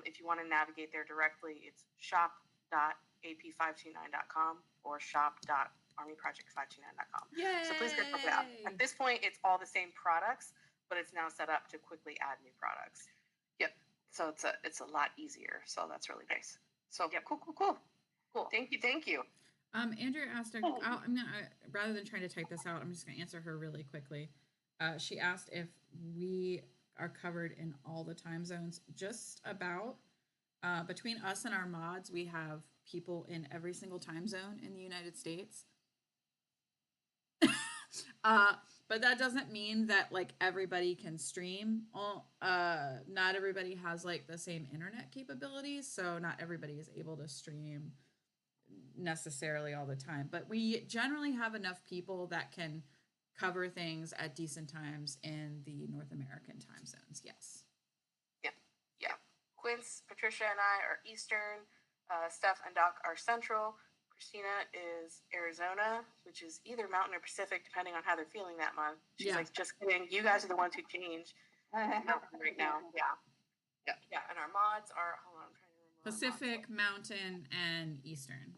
If you want to navigate there directly, it's shop.ap529.com or shop.armyproject529.com. Yay! So please go check it out. At this point, it's all the same products, but it's now set up to quickly add new products. Yep. So it's a lot easier. So that's really nice. So Yep. Cool. Thank you. Andrea asked, rather than trying to type this out, I'm just going to answer her really quickly. She asked if we are covered in all the time zones. Just about. Between us and our mods, we have people in every single time zone in the United States. But that doesn't mean that like everybody can stream. Not everybody has like the same internet capabilities, so not everybody is able to stream necessarily all the time. But we generally have enough people that can cover things at decent times in the North American time zones. Yes. Yeah. Quince, Patricia, and I are Eastern. Steph and Doc are Central. Christina is Arizona, which is either Mountain or Pacific, depending on how they're feeling that month. She's like, just kidding. You guys are the ones who change Mountain right now. Yeah. And our mods are, hold on, I'm trying to remember. Pacific, Mountain, and Eastern.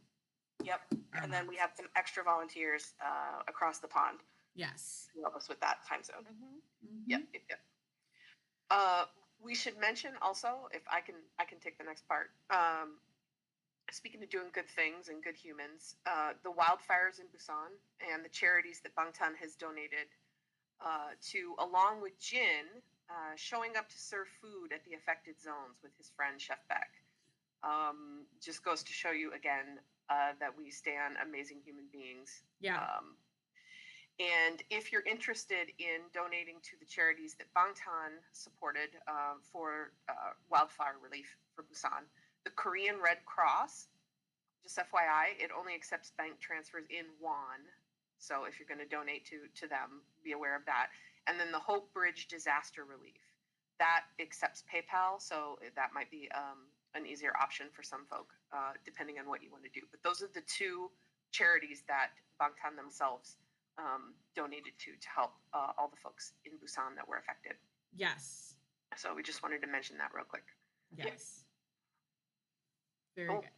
Yep. And then we have some extra volunteers across the pond. Yes. To help us with that time zone. Yep. We should mention also, if I can take the next part. Speaking of doing good things and good humans, the wildfires in Busan and the charities that Bangtan has donated to, along with Jin, showing up to serve food at the affected zones with his friend Chef Beck, just goes to show you again that we stand amazing human beings. Yeah. And if you're interested in donating to the charities that Bangtan supported for wildfire relief for Busan, the Korean Red Cross, just FYI, it only accepts bank transfers in won. So if you're going to donate to them, be aware of that. And then the Hope Bridge Disaster Relief, that accepts PayPal. So that might be an easier option for some folk, depending on what you want to do. But those are the two charities that Bangtan themselves donated to help all the folks in Busan that were affected. Yes. So we just wanted to mention that real quick. Yes. Very good.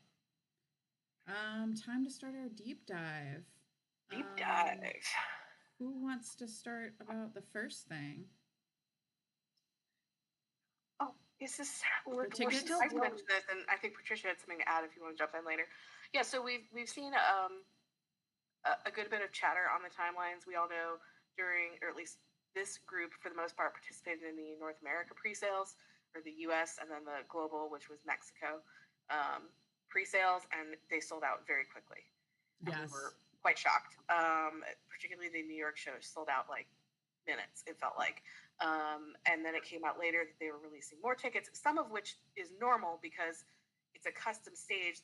Time to start our deep dive. Deep dive. Who wants to start about the first thing? Oh, is this we're tickets? still I mentioned this, and I think Patricia had something to add if you want to jump in later. Yeah, so we've seen a good bit of chatter on the timelines. We all know during, or at least this group for the most part, participated in the North America pre-sales, or the US, and then the global, which was Mexico, pre-sales, and they sold out very quickly. And Yes. we were quite shocked. Particularly the New York show sold out like minutes, it felt like. And then it came out later that they were releasing more tickets, some of which is normal because it's a custom stage.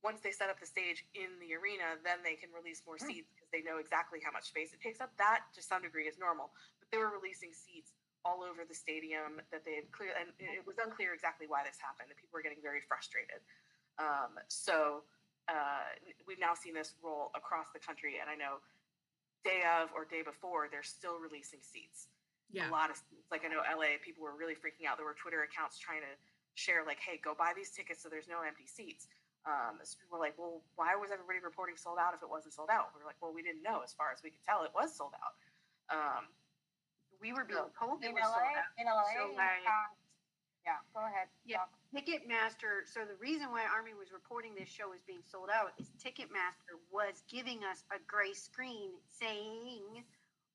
Once they set up the stage in the arena, then they can release more seats because they know exactly how much space it takes up. That, to some degree, is normal. But they were releasing seats all over the stadium that they had clear, and it was unclear exactly why this happened, and people were getting very frustrated. We've now seen this roll across the country, and I know day of or day before they're still releasing seats. Yeah. A lot of seats. Like I know LA people were really freaking out. There were Twitter accounts trying to share like, hey, go buy these tickets so there's no empty seats. So people were like, well, why was everybody reporting sold out if it wasn't sold out? We were like, well, we didn't know. As far as we could tell, it was sold out. We were being told it In was sold LA, out. in LA, So, in like, fact, yeah, go ahead. Yeah, Doc. Ticketmaster. So the reason why Army was reporting this show as being sold out is Ticketmaster was giving us a gray screen saying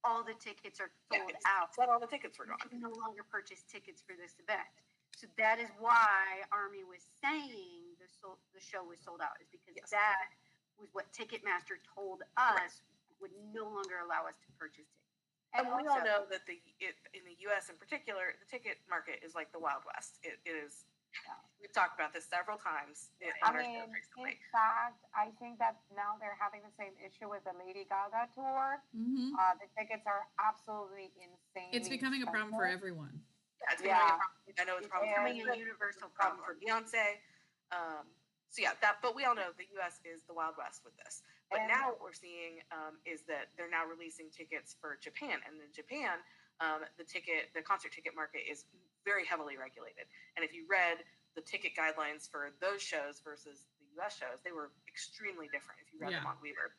all the tickets are sold out. Said all the tickets were You gone. can no longer purchase tickets for this event. So that is why Army was saying the show was sold out, is because Yes. that was what Ticketmaster told us would no longer allow us to purchase tickets. And we all also- know that in the U.S. in particular, the ticket market is like the Wild West. It is. We've talked about this several times. I mean, in fact, I think that now they're having the same issue with the Lady Gaga tour. Mm-hmm. The tickets are absolutely insane. It's becoming a problem for everyone. Yeah, it's becoming a problem. I know it's a problem for Becoming me, a universal problem for problem. Beyonce. So yeah, but we all know the U.S. is the Wild West with this. But And- now what we're seeing is that they're now releasing tickets for Japan, and in Japan, the concert ticket market is very heavily regulated. And if you read the ticket guidelines for those shows versus the U.S. shows, they were extremely different. If you read them on Weaver,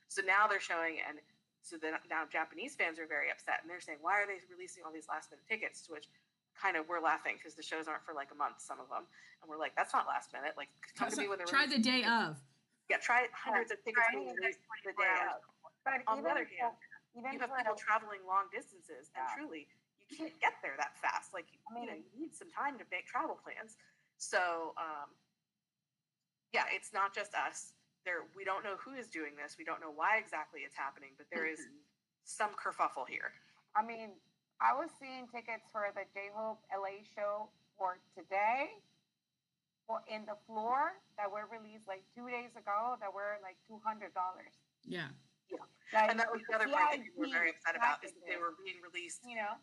so now they're showing, and so then now Japanese fans are very upset, and they're saying, why are they releasing all these last minute tickets? To which kind of we're laughing because the shows aren't for like a month, some of them, and we're like, that's not last minute. Like, come to me when they're Try the day of. Yeah, try hundreds of tickets being released the day of. But On the even other hand, even you have for people the- traveling long distances, and Yeah. truly, you can't get there that fast. Like, you need some time to make travel plans. So, yeah, it's not just us. We don't know who is doing this. We don't know why exactly it's happening, but there is some kerfuffle here. I mean, I was seeing tickets for the J-Hope LA show for today, or in the floor that were released like 2 days ago that were like $200. Yeah. Like, And that was the other part that people were very upset about, is that they packages, were being released you know.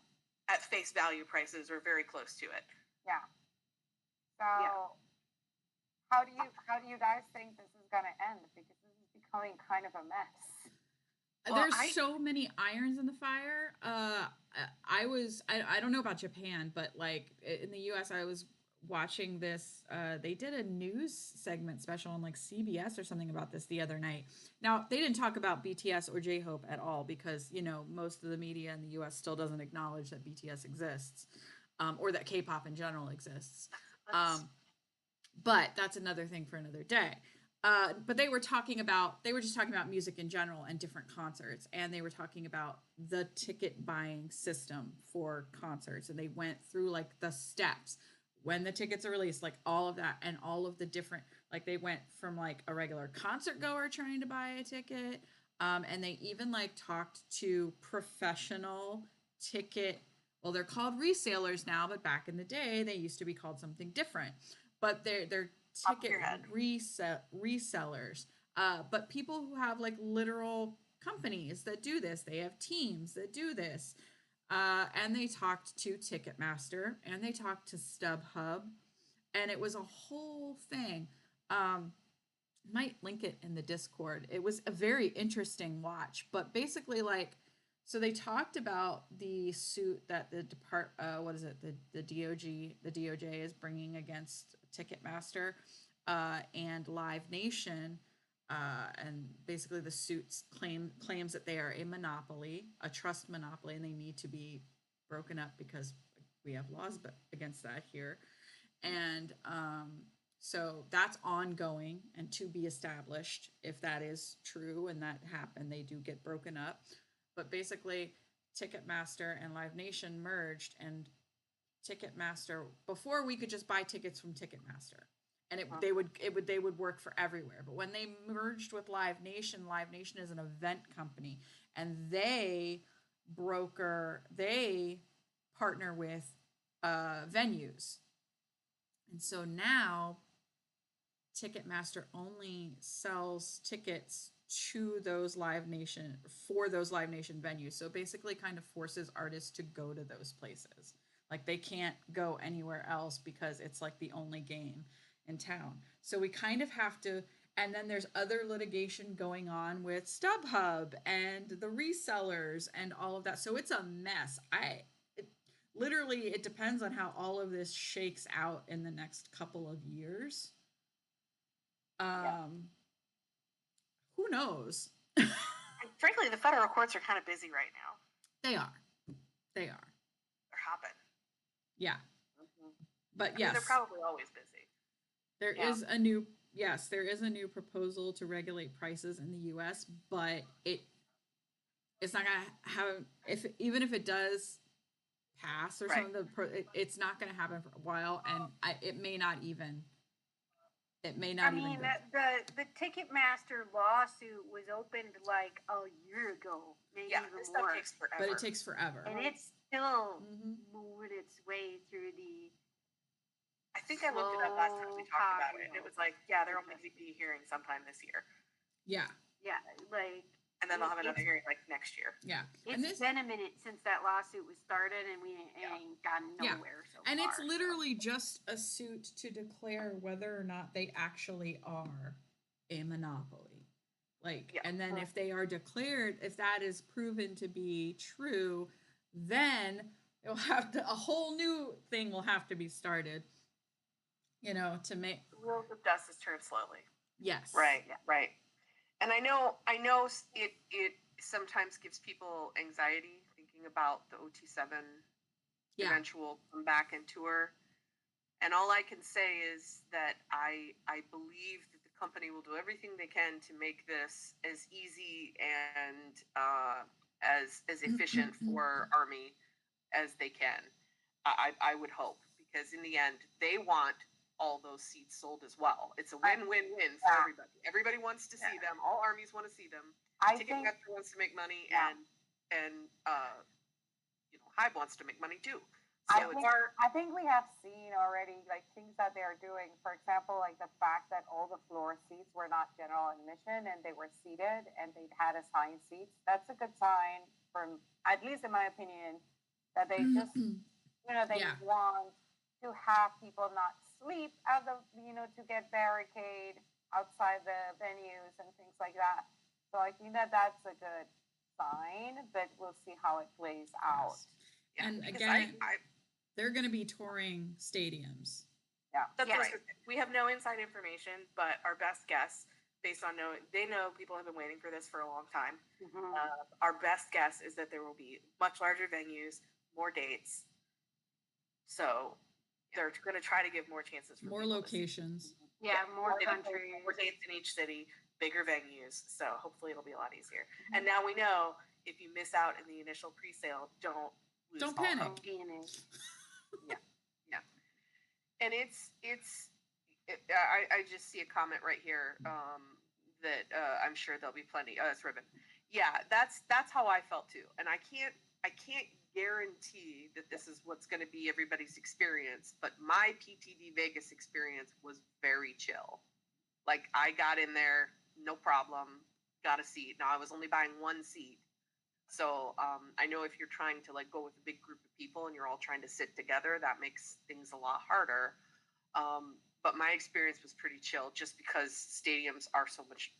at face value prices or very close to it. Yeah. So, how do you guys think this is gonna end? Because this is becoming kind of a mess. Well, There's so many irons in the fire. I don't know about Japan, but like in the US, I was watching this. They did a news segment special on like CBS or something about this the other night. Now, they didn't talk about BTS or J-Hope at all because, you know, most of the media in the US still doesn't acknowledge that BTS exists, or that K-pop in general exists. But that's another thing for another day. But they were just talking about music in general and different concerts, and they were talking about the ticket buying system for concerts, and they went through like the steps when the tickets are released, like all of that, and all of the different, like they went from like a regular concert goer trying to buy a ticket, and they even like talked to professional ticket, well, they're called resellers now, but back in the day they used to be called something different, but they're ticket resellers, but people who have like literal companies that do this. They have teams that do this, and they talked to Ticketmaster and they talked to StubHub, and it was a whole thing. Might link it in the Discord. It was a very interesting watch, but basically like, so they talked about the suit that the the DOJ is bringing against Ticketmaster and Live Nation, and basically the suits claims that they are a monopoly, a trust monopoly, and they need to be broken up because we have laws against that here, and so that's ongoing and to be established. If that is true and that happened, they do get broken up. But basically, Ticketmaster and Live Nation merged, and Ticketmaster, before we could just buy tickets from Ticketmaster, and they would work for everywhere. But when they merged with Live Nation is an event company, and they partner with venues, and so now Ticketmaster only sells tickets to those Live Nation for those Live Nation venues. So it basically kind of forces artists to go to those places. Like they can't go anywhere else because it's like the only game in town. So we kind of have to, and then there's other litigation going on with StubHub and the resellers and all of that. So it's a mess. Literally, it depends on how all of this shakes out in the next couple of years. Who knows? And frankly, the federal courts are kind of busy right now. They are. They're hopping. Yeah. But I mean, yes, they're probably always busy. there is a new proposal to regulate prices in the U.S., but it's not gonna have even if it does pass or something. It's not gonna happen for a while, and it may not even. It may not. I mean, even the Ticketmaster lawsuit was opened like a year ago, maybe Yeah, even this stuff more, takes forever. but it takes forever. and it's still Mhm. moving its way through the. I think I looked it up last time we talked about it, and it Slow was like, yeah, there will maybe be a hearing sometime this year, Yeah, Yeah, like and then they'll have another hearing like next year. yeah, it's been a minute since that lawsuit was started, and we ain't gotten Yeah. nowhere so and far. it's literally just a suit to declare whether or not they actually are a monopoly. Like, Yeah. and then if they are declared, if that is proven to be true, then it'll have to a whole new thing will have to be started. To make The wheels of justice turn slowly. yes, Right, right. And I know it sometimes gives people anxiety thinking about the OT7 yeah, eventual comeback and tour. And all I can say is that I believe that the company will do everything they can to make this as easy and as efficient for Army as they can. I would hope, because in the end they want all those seats sold as well. It's a win-win-win for everybody. Everybody wants to see them. All armies want to see them. I think Ticketmaster wants to make money, Yeah. and Hive wants to make money too. I So think, I think we have seen already like things that they are doing. For example, like the fact that all the floor seats were not general admission and they were seated and they had assigned seats. That's a good sign, from at least in my opinion, that they just they Yeah. want to have people not sleep at the to get barricade outside the venues and things like that. So I think that that's a good sign, but we'll see how it plays out. Yes. yeah, And because again, I they're going to be touring stadiums. That's Yeah. right. We have no inside information, but our best guess, based on they know people have been waiting for this for a long time. Mhm. Our best guess is that there will be much larger venues, more dates. So they're going to try to give more chances for More people to see. locations. Yeah, more dates, countries. more dates in each city, bigger venues. So hopefully it'll be a lot easier. And now we know if you miss out in the initial pre-sale, don't lose Don't all panic. hope. and I just see a comment right here that I'm sure there'll be plenty. It's Ribbon. Yeah, that's how I felt too. And I can't guarantee that this is what's going to be everybody's experience, but my PTD Vegas experience was very chill. Like I got in there, no problem, got a seat. Now I was only buying one seat. So I know if you're trying to like go with a big group of people and you're all trying to sit together, that makes things a lot harder. But my experience was pretty chill just because stadiums are so much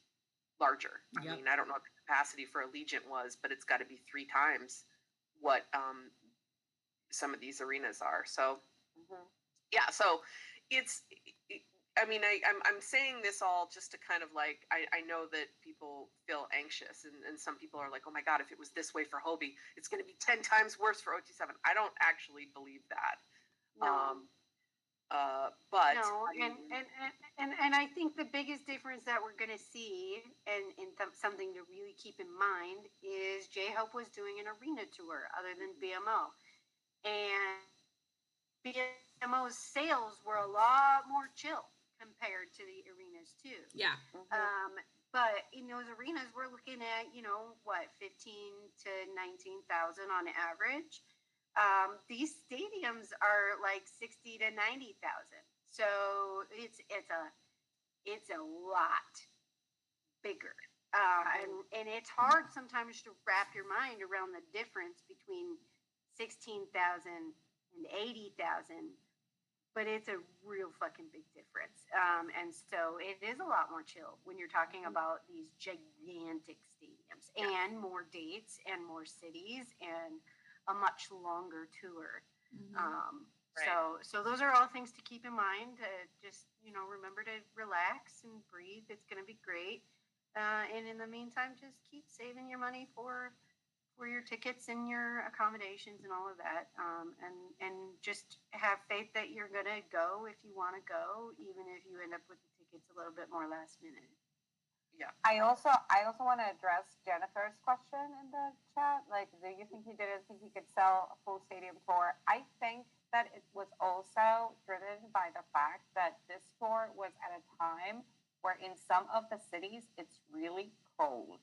larger. I Yep. mean, I don't know what the capacity for Allegiant was, but it's got to be 3 times what some of these arenas are. So yeah, so I mean, I'm saying this all just to kind of like, I know that people feel anxious and some people are like, oh my God, if it was this way for Hobie, it's going to be 10 times worse for OT7. I don't actually believe that. No. But No, and I think the biggest difference that we're going to see, and something to really keep in mind, is J-Hope was doing an arena tour other than BMO. And BMO's sales were a lot more chill compared to the arenas too. Yeah. But in those arenas, we're looking at 15 to 19,000 on average. These stadiums are like 60 to 90,000. So it's a lot bigger. And it's hard sometimes to wrap your mind around the difference between 16,000 and 80,000, but it's a real fucking big difference. And so it is a lot more chill when you're talking about these gigantic stadiums and more dates and more cities and a much longer tour. So those are all things to keep in mind. Just remember to relax and breathe. It's going to be great. And in the meantime, just keep saving your money for your tickets and your accommodations and all of that. And just have faith that you're gonna go if you want to go, even if you end up with the tickets a little bit more last minute. Yeah. I also want to address Jennifer's question in the chat. Like, do you think he didn't think he could sell a full stadium tour? I think that it was also driven by the fact that this tour was at a time where in some of the cities it's really cold.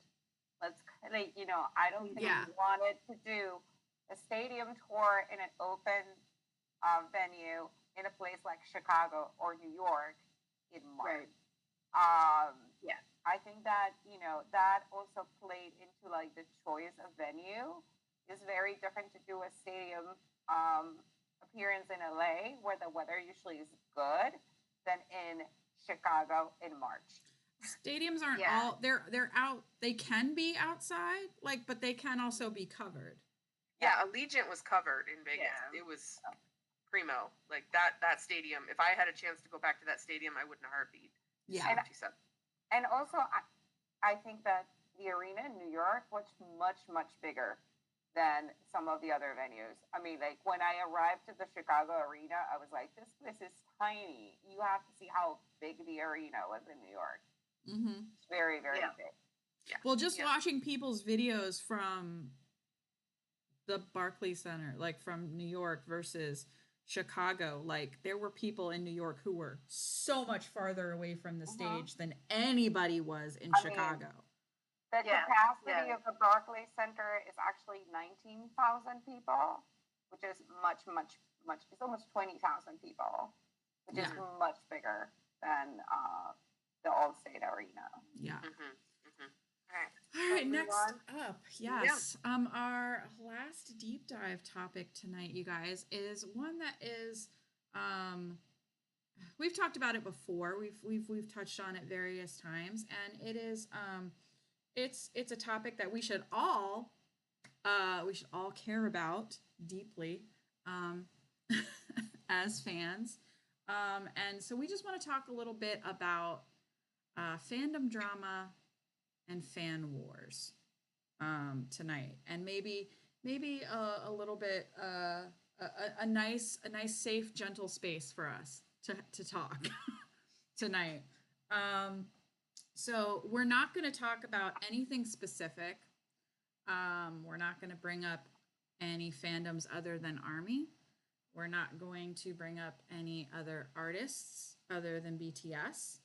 Let's I don't think Yeah. we wanted to do a stadium tour in an open venue in a place like Chicago or New York in March. Yeah. I think that that also played into like the choice of venue. It's very different to do a stadium appearance in LA where the weather usually is good than in Chicago in March. Stadiums aren't all they're out. They can be outside, but they can also be covered. Yeah, Allegiant was covered in Vegas. Yeah. It was primo. Like that stadium. If I had a chance to go back to that stadium, I wouldn't heartbeat. Yeah. And also, I think that the arena in New York was much, much bigger than some of the other venues. I mean, like when I arrived to the Chicago arena, I was like, this place is tiny. You have to see how big the arena was in New York. Mm-hmm. It's very, very big. Yeah. Well, just watching people's videos from the Barclays Center, like from New York versus Chicago, like there were people in New York who were so much farther away from the stage than anybody was in Chicago. The capacity of the Barclays Center is actually 19,000 people, which is much, much, much. It's almost 20,000 people, which is much bigger than the Allstate Arena. Yeah. All right. Next up, yes. Our last deep dive topic tonight, you guys, is one that is we've talked about it before. We've touched on it various times, and it is it's a topic that we should all care about deeply as fans. And so we just want to talk a little bit about fandom drama and fan wars tonight, and maybe a little bit a nice safe gentle space for us to talk tonight. So we're not going to talk about anything specific. We're not going to bring up any fandoms other than ARMY. We're not going to bring up any other artists other than BTS.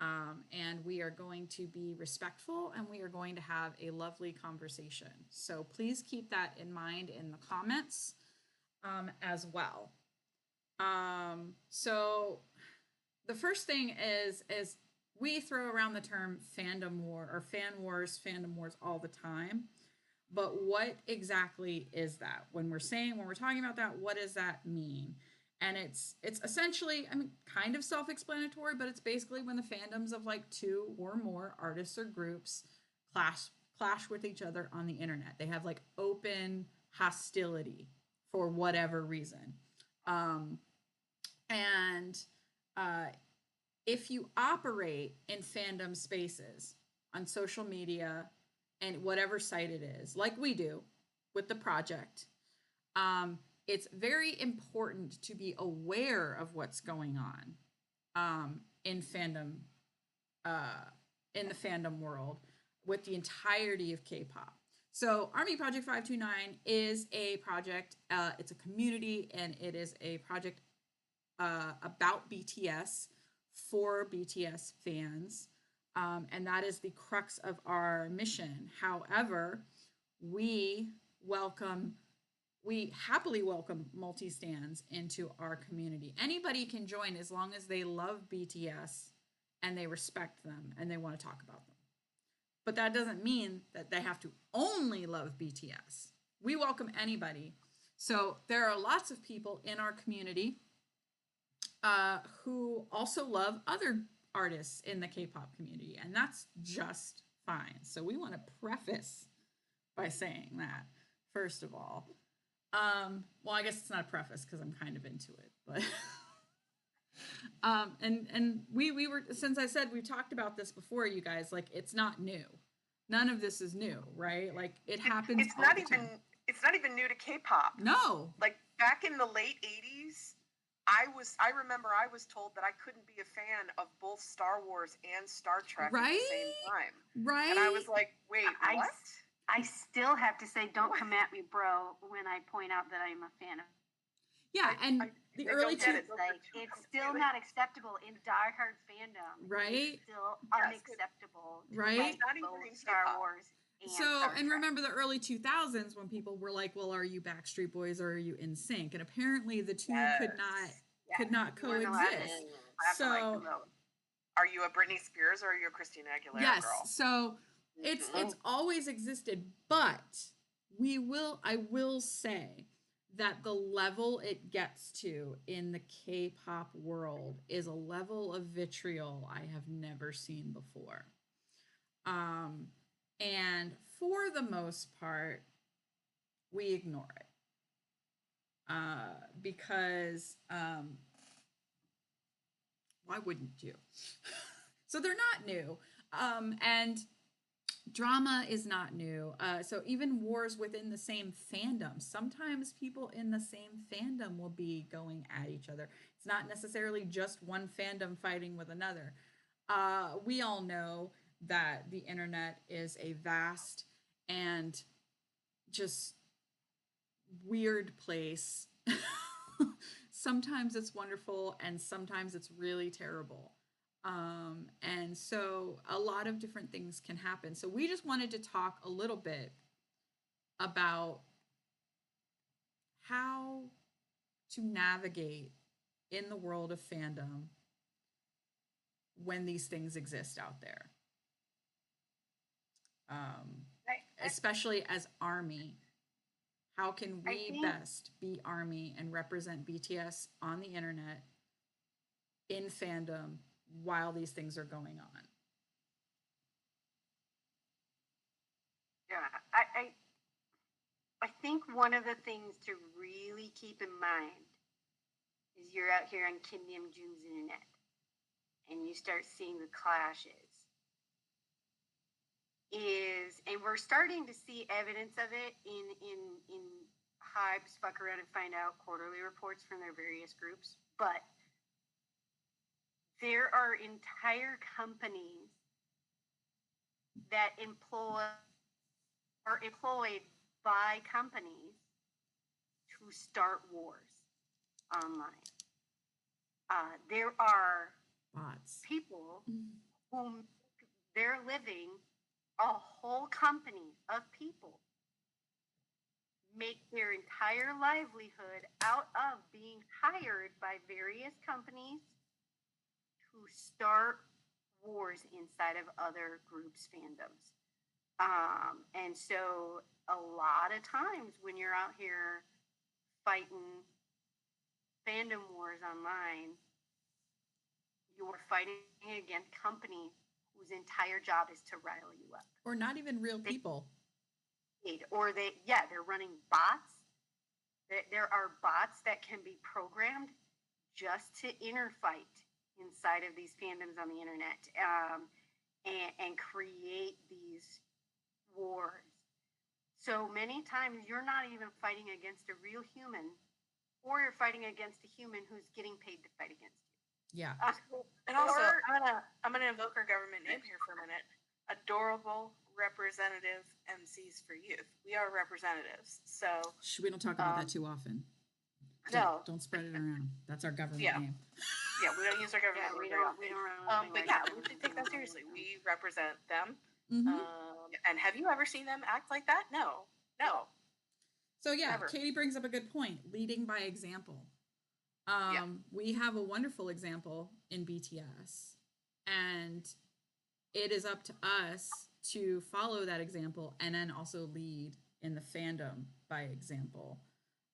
And we are going to be respectful, and we are going to have a lovely conversation. So please keep that in mind in the comments as well. So the first thing is we throw around the term fandom war or fandom wars all the time. But what exactly is that? When we're talking about that, what does that mean? And it's essentially, kind of self-explanatory, but it's basically when the fandoms of like two or more artists or groups clash with each other on the internet. They have like open hostility for whatever reason. If you operate in fandom spaces on social media and whatever site it is, like we do with the project, it's very important to be aware of what's going on in fandom, in the fandom world with the entirety of K-pop. So Army Project 529 is a project, it's a community, and it is a project about BTS for BTS fans. And that is the crux of our mission. However, we happily welcome multi-stans into our community. Anybody can join as long as they love BTS and they respect them and they want to talk about them. But that doesn't mean that they have to only love BTS. We welcome anybody. So there are lots of people in our community who also love other artists in the K-pop community, and that's just fine. So we want to preface by saying that, first of all. Well, I guess it's not a preface because I'm kind of into it, but and we were, since I said we talked about this before, you guys, like, it's not new. None of this is new, right? Like, it happens. It's not even. It's not even new to K-pop. No. Like back in the late '80s, I remember I was told that I couldn't be a fan of both Star Wars and Star Trek at the same time. Right. And I was like, wait, what? I still have to say, don't come at me, bro, when I point out that I'm a fan of. Yeah, the early two. It's still not acceptable in diehard fandom. Right. It's still unacceptable. Right. Both Star Wars. And remember the early 2000s when people were like, well, are you Backstreet Boys or are you NSYNC? And apparently the two could not coexist. So are you a Britney Spears or are you a Christina Aguilera girl? So it's always existed, but I will say that the level it gets to in the K-pop world is a level of vitriol I have never seen before. And for the most part, we ignore it. Because why wouldn't you? So they're not new. And drama is not new. So even wars within the same fandom. Sometimes people in the same fandom will be going at each other. It's not necessarily just one fandom fighting with another. We all know that the internet is a vast and just weird place. Sometimes it's wonderful and sometimes it's really terrible. And so a lot of different things can happen. So we just wanted to talk a little bit about how to navigate in the world of fandom when these things exist out there. Especially as ARMY. How can we best be ARMY and represent BTS on the internet in fandom while these things are going on? Yeah, I think one of the things to really keep in mind is you're out here on Kim Nam-joon's internet and you start seeing the clashes. And we're starting to see evidence of it in Hype's Fuck Around and Find Out quarterly reports from their various groups, but there are entire companies that are employed by companies to start wars online. There are bots, people whom they're living, a whole company of people make their entire livelihood out of being hired by various companies to start wars inside of other groups' fandoms. And so a lot of times when you're out here fighting fandom wars online, you're fighting against companies whose entire job is to rile you up. Or not even real people. Or they're running bots. There are bots that can be programmed just to interfight inside of these fandoms on the internet and create these wars. So many times you're not even fighting against a real human, or you're fighting against a human who's getting paid to fight against you. Yeah. And also, I'm gonna invoke our government name here for a minute. Adorable representative MCs for youth. We are representatives, so we don't talk about that too often. No, don't spread it around. That's our government name. Yeah, we don't use our government. We don't. But yeah, we should take that seriously. We represent them. Mm-hmm. And have you ever seen them act like that? No. So yeah, Never. Katie brings up a good point. Leading by example. We have a wonderful example in BTS, and it is up to us to follow that example and then also lead in the fandom by example.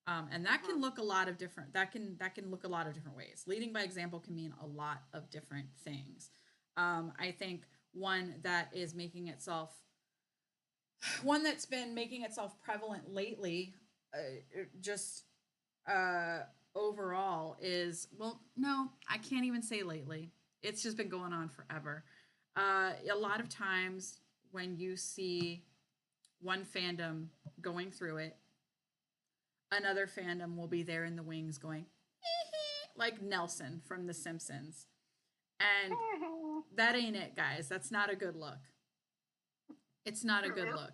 And that can look a lot of different that can look a lot of different ways. Leading by example can mean a lot of different things. I think one that's been making itself prevalent lately, just overall is, well, no, I can't even say lately. It's just been going on forever. A lot of times when you see one fandom going through it, another fandom will be there in the wings going, like Nelson from The Simpsons. And that ain't it, guys. That's not a good look. It's not a good look.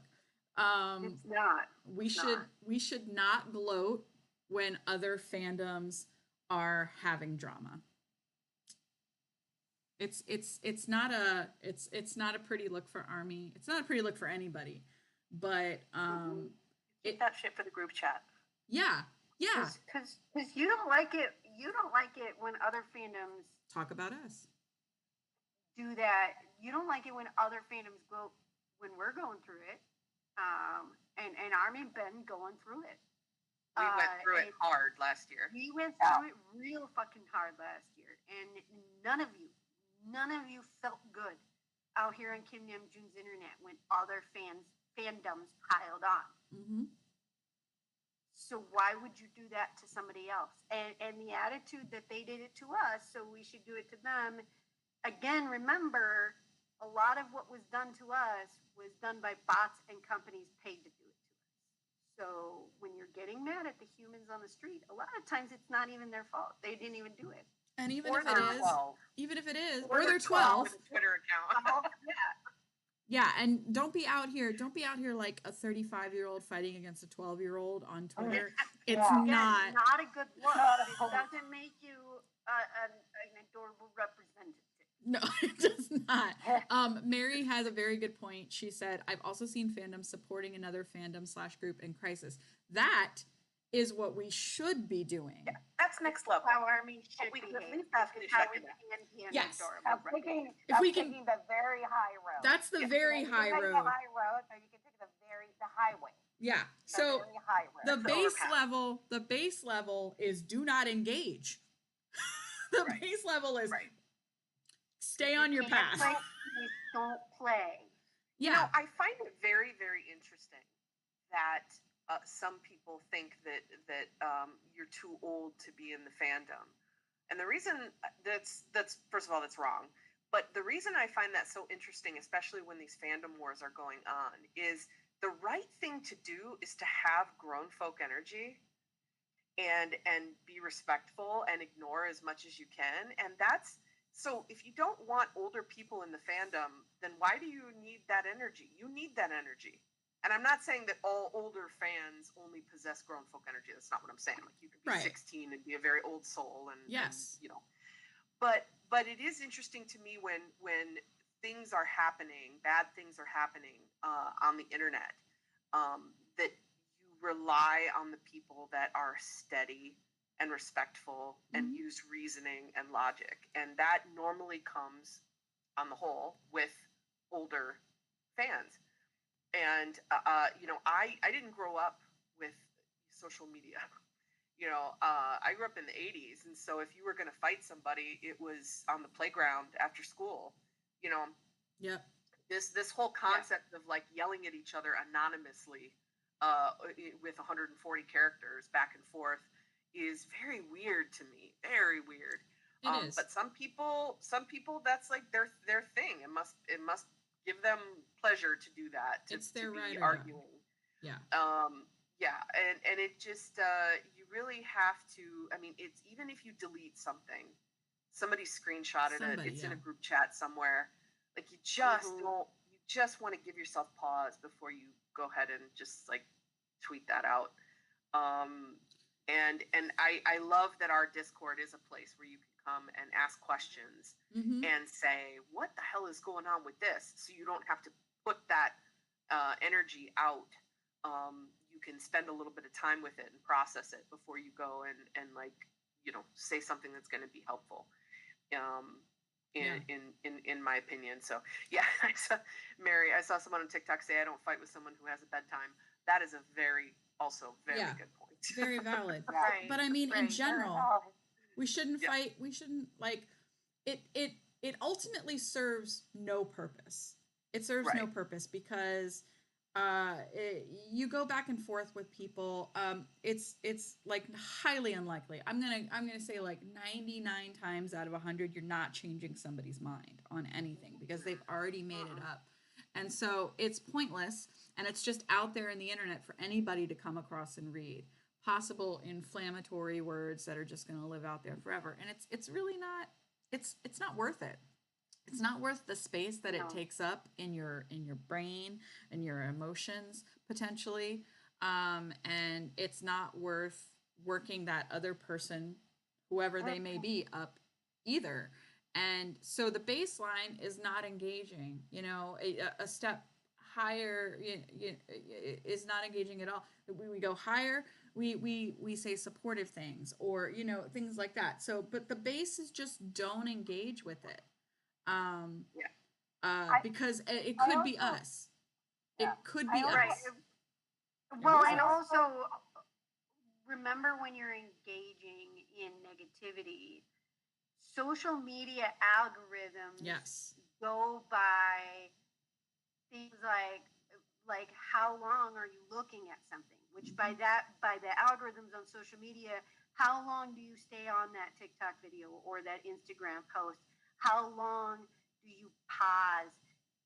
It's not. We should not gloat when other fandoms are having drama. It's not a pretty look for Army. It's not a pretty look for anybody. But Keep that shit for the group chat. Yeah. Because you don't like it. You don't like it when other fandoms Talk about us. do that. You don't like it when other fandoms go when we're going through it. And Army and Ben going through it. We went through it hard last year. We went through it real fucking hard last year, and none of you felt good out here on Kim Namjoon's internet when other fandoms piled on. Mm-hmm. So why would you do that to somebody else? And the attitude that they did it to us, so we should do it to them. Again, remember, a lot of what was done to us was done by bots and companies paid to do it to us. So when you're getting mad at the humans on the street, a lot of times it's not even their fault. They didn't even do it. And even Or if it they're is, 12. even if it is, Or or they're they're 12. with a Twitter account. Yeah, and don't be out here like a 35-year-old fighting against a 12-year-old on Twitter. It's Again, not not a good look. It doesn't make you an adorable representative. No, it does not. Mary has a very good point. She said, I've also seen fandoms supporting another fandom/group in crisis. That is what we should be doing. Yeah, that's next level. How Army should We can behave. at least ask you to How check we it out. can be an Yes. adorable I'm taking, If I'm we can- taking the very high road. That's the very You can high take road. The high road, or you can take the highway. Yeah. The So very high road. the overpass. base level is do not engage. The Right. base level is Right. stay on your Can't path. play, please don't play. Yeah. You know, I find it very, very interesting that some people think that you're too old to be in the fandom, and the reason that's first of all, that's wrong. But the reason I find that so interesting, especially when these fandom wars are going on, is the right thing to do is to have grown folk energy and be respectful and ignore as much as you can. And that's so if you don't want older people in the fandom, then why do you need that energy? You need that energy. And I'm not saying that all older fans only possess grown folk energy. That's not what I'm saying. Like you could be Right. 16 and be a very old soul and Yes. and, you know. But it is interesting to me when things are happening, bad things are happening on the internet, that you rely on the people that are steady and respectful and use reasoning and logic. And that normally comes, on the whole, with older fans. And, you know, I didn't grow up with social media. You know, I grew up in the 80s. And so if you were going to fight somebody, it was on the playground after school. You know, Yep. this whole concept of like yelling at each other anonymously with 140 characters back and forth is very weird to me. Very weird. It is. But some people that's like their thing. It must give them pleasure to do that. It's their to right be or die. arguing. Yeah. Yeah, and it just you really have to. I mean, it's even if you delete something, somebody screenshotted it. It's in a group chat somewhere. Like you just don't. You just want to give yourself pause before you go ahead and just like tweet that out. And I love that our Discord is a place where you can come and ask questions and say, what the hell is going on with this? So you don't have to put that energy out. You can spend a little bit of time with it and process it before you go and like, you know, say something that's going to be helpful. in my opinion. So yeah, I saw someone on TikTok say, I don't fight with someone who has a bedtime. That is a very good point. Very valid. Right. But I mean, in general, we shouldn't Yeah. fight. We shouldn't like it ultimately serves no purpose. It serves no Right. purpose because you go back and forth with people. It's like highly unlikely. I'm gonna say like 99 times out of 100, you're not changing somebody's mind on anything because they've already made it up. And so it's pointless, and it's just out there in the internet for anybody to come across and read possible inflammatory words that are just going to live out there forever. And it's really not it's not worth it. It's not worth the space that it No. takes up in your brain and your emotions potentially. And it's not worth working that other person, whoever they may be, up either. And so the baseline is not engaging. You know, a step higher is not engaging at all. We go higher. We say supportive things or things like that. So, but the base is just don't engage with it. Because it could be us. It could be Right. us. Well, and also remember when you're engaging in negativity, social media algorithms Yes. go by things like how long are you looking at something, which by the algorithms on social media, how long do you stay on that TikTok video or that Instagram post, how long do you pause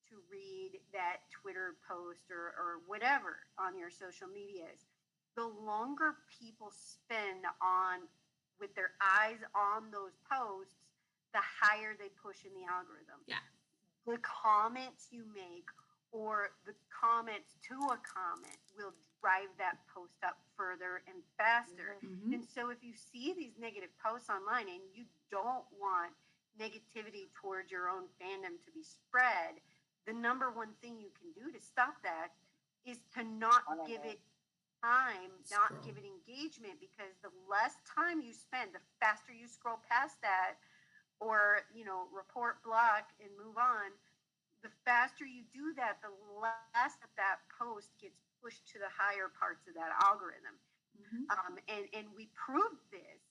to read that Twitter post or whatever on your social medias. The longer people spend on with their eyes on those posts, the higher they push in the algorithm. Yeah. The comments you make or the comments to a comment will drive that post up further and faster. Mm-hmm. And so if you see these negative posts online and you don't want negativity towards your own fandom to be spread, the number one thing you can do to stop that is to not give it time, not give it engagement, because the less time you spend, the faster you scroll past that or, report, block, and move on, the faster you do that, the less that post gets pushed to the higher parts of that algorithm. Mm-hmm. And we proved this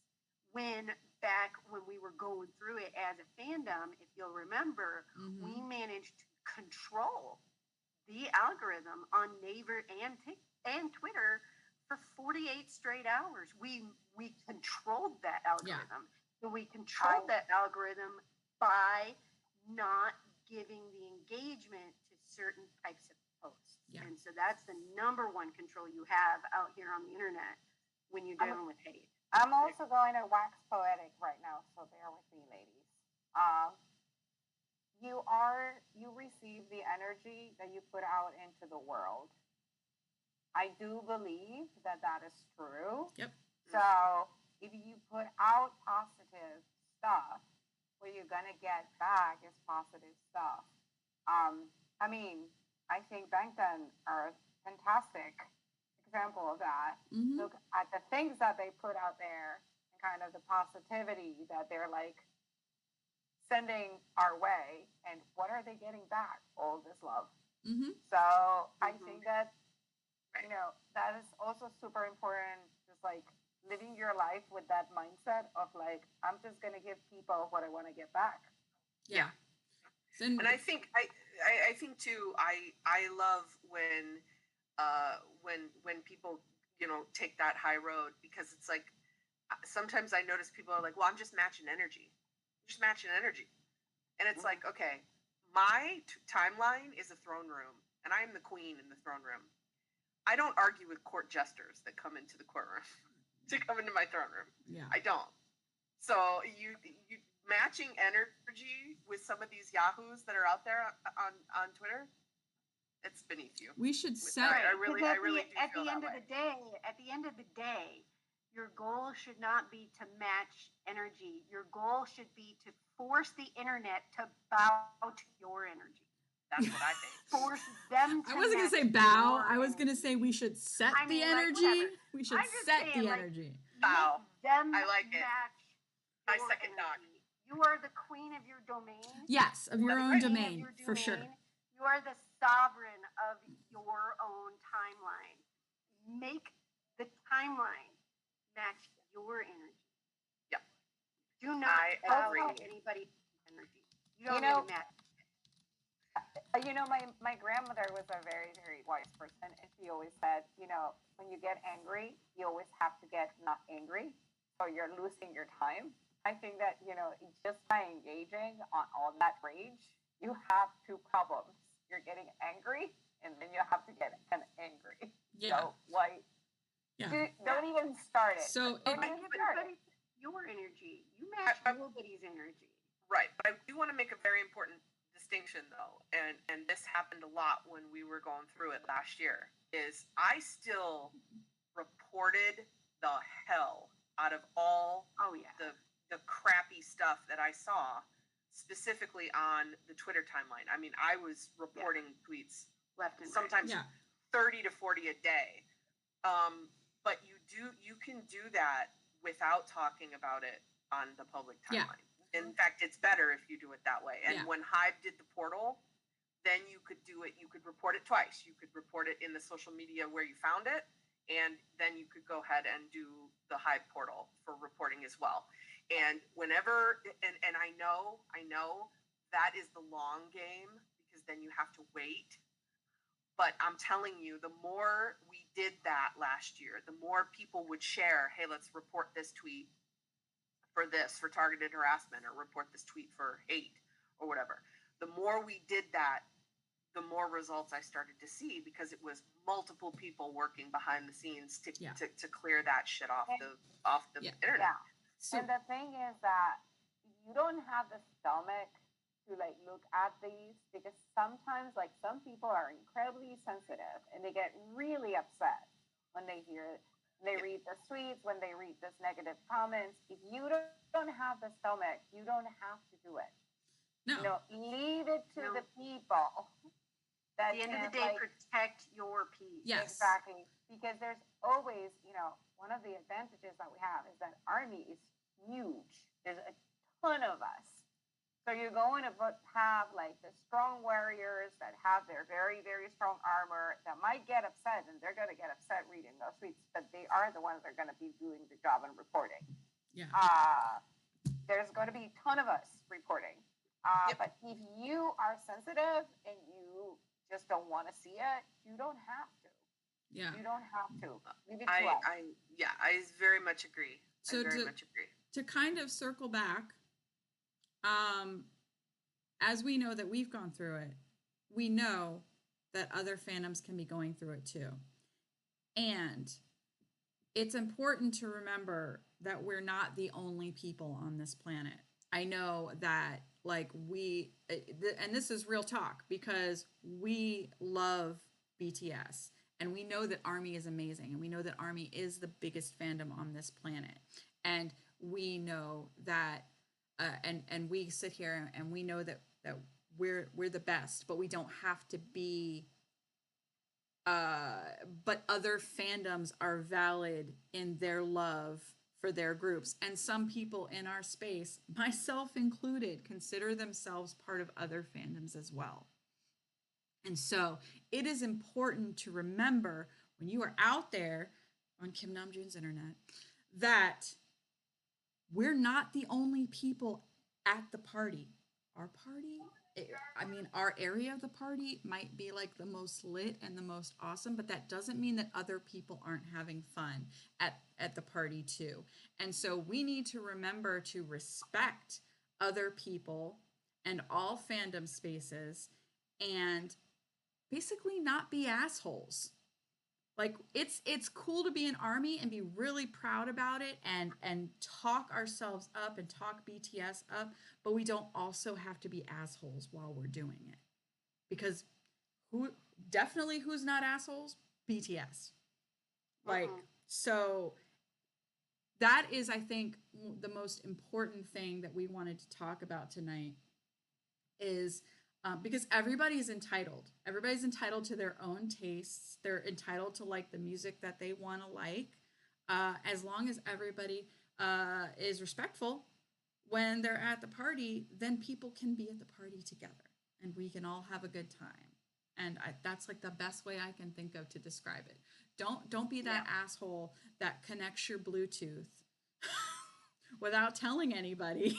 back when we were going through it as a fandom. If you'll remember, we managed to control the algorithm on Naver and Twitter for 48 straight hours. We controlled that algorithm. So we controlled that algorithm by not giving the engagement to certain types of posts. Yeah. And so that's the number one control you have out here on the internet when you're dealing with hate. I'm also going to wax poetic right now, so bear with me, ladies. You receive the energy that you put out into the world. I do believe that is true. Yep. So if you put out positive stuff, what you're gonna get back is positive stuff. I think Bangtan are a fantastic example of that. Mm-hmm. Look at the things that they put out there and kind of the positivity that they're like sending our way, and what are they getting back? All this love. Mm-hmm. So I think that that is also super important, just like living your life with that mindset of like, I'm just gonna give people what I want to get back. Yeah. And I think I think too, I love when people take that high road, because it's like sometimes I notice people are like, well, I'm just matching energy. And it's like, okay, my timeline is a throne room, and I am the queen in the throne room. I don't argue with court jesters that come into the courtroom to come into my throne room. Yeah. I don't. So you matching energy with some of these yahoos that are out there on Twitter, it's beneath you. We should set. I really do feel that way. At the end of the day, your goal should not be to match energy. Your goal should be to force the internet to bow to your energy. That's what I think. Force them to I wasn't going to say bow. I was going to say we should set the energy. We should set the energy. Bow. Them I like it. match I your second energy. You are the queen of your domain. Yes, of your own Queen of domain, your for sure. domain. You are the sovereign of your own timeline. Make the timeline match your energy. Yep. Do not I agree. tolerate anybody's energy. You You don't know, need to match. my grandmother was a very, very wise person, and she always said, when you get angry, you always have to get not angry, or you're losing your time. I think that, just by engaging on all that rage, you have two problems. You're getting angry, and then you have to get angry. Yeah. So, why? Yeah. Don't even start it. So Don't it, even start it. Your energy. You match nobody's energy. Right, but I do want to make a very important distinction though, and this happened a lot when we were going through it last year, is I still reported the hell out of all Oh yeah. the crappy stuff that I saw, specifically on the Twitter timeline. I mean, I was reporting tweets Left and sometimes yeah. 30 to 40 a day. But you can do that without talking about it on the public Yeah. timeline. In fact, it's better if you do it that way. And Yeah. when Hive did the portal, then you could do it. You could report it twice. You could report it in the social media where you found it, and then you could go ahead and do the Hive portal for reporting as well. And whenever, and I know that is the long game, because then you have to wait. But I'm telling you, the more we did that last year, the more people would share, hey, let's report this tweet for targeted harassment, or report this tweet for hate or whatever. The more we did that, the more results I started to see, because it was multiple people working behind the scenes to clear that shit off the Yeah. internet. Yeah. So And the thing is that you don't have the stomach to look at these, because sometimes some people are incredibly sensitive and they get really upset when they read the tweets, when they read this negative comments. If you don't have the stomach, you don't have to do it. no. Leave it to No. the people. At the end of the day, protect your peace. Yes. Exactly. Because there's always, one of the advantages that we have is that army is huge. There's a ton of us. So you're going to have the strong warriors that have their very, very strong armor that might get upset, and they're going to get upset reading those tweets, but they are the ones that are going to be doing the job and reporting. Yeah. There's going to be a ton of us reporting. Yep. But if you are sensitive and you just don't want to see it, you don't have to. Yeah. You don't have to. Leave it to us. I very much agree. So I very much agree. To kind of circle back, as we know that we've gone through it, we know that other fandoms can be going through it too. And it's important to remember that we're not the only people on this planet. I know that and this is real talk, because we love BTS and we know that ARMY is amazing, and we know that ARMY is the biggest fandom on this planet. And we know that and we sit here and we know that we're the best, but we don't have to be but other fandoms are valid in their love for their groups, and some people in our space, myself included, consider themselves part of other fandoms as well. And so it is important to remember, when you are out there on Kim Namjoon's internet, that we're not the only people at the party. Our party, our area of the party might be the most lit and the most awesome, but that doesn't mean that other people aren't having fun at the party too. And so we need to remember to respect other people and all fandom spaces, and basically not be assholes. It's cool to be an ARMY and be really proud about it and talk ourselves up and talk BTS up, but we don't also have to be assholes while we're doing it. Because who's not assholes? BTS. So that is, I think, the most important thing that we wanted to talk about tonight, is because everybody's entitled. Everybody's entitled to their own tastes. They're entitled to the music that they want to as long as everybody is respectful when they're at the party, then people can be at the party together and we can all have a good time. And that's like the best way I can think of to describe it. Don't be that asshole that connects your Bluetooth without telling anybody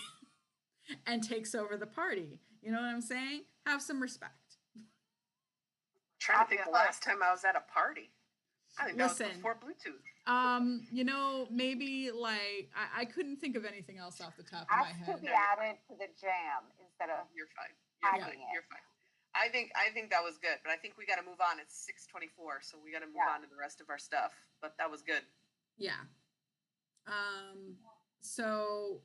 and takes over the party. You know what I'm saying? Have some respect. I'm trying to think the last time I was at a party. I think that was before Bluetooth. You know, maybe like I couldn't think of anything else off the top of my head. To be added to the jam instead of You're fine. You're fine. I think that was good, but I think we got to move on. It's 6:24, so we got to move on to the rest of our stuff. But that was good. Yeah. So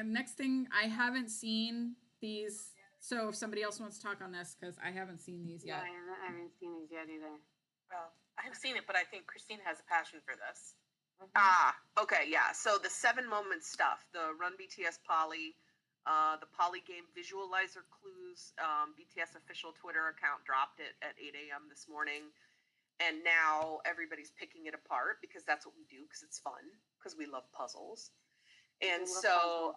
next thing, I haven't seen these. So if somebody else wants to talk on this, because I haven't seen these yet. I haven't seen these yet either. Well, I've seen it, but I think Christine has a passion for this. Okay, yeah. So the 7 moment stuff, the Run BTS Poly, the Poly game visualizer clues, BTS official Twitter account dropped it at 8 a.m. this morning. And now everybody's picking it apart because that's what we do, because it's fun, because we love puzzles. And so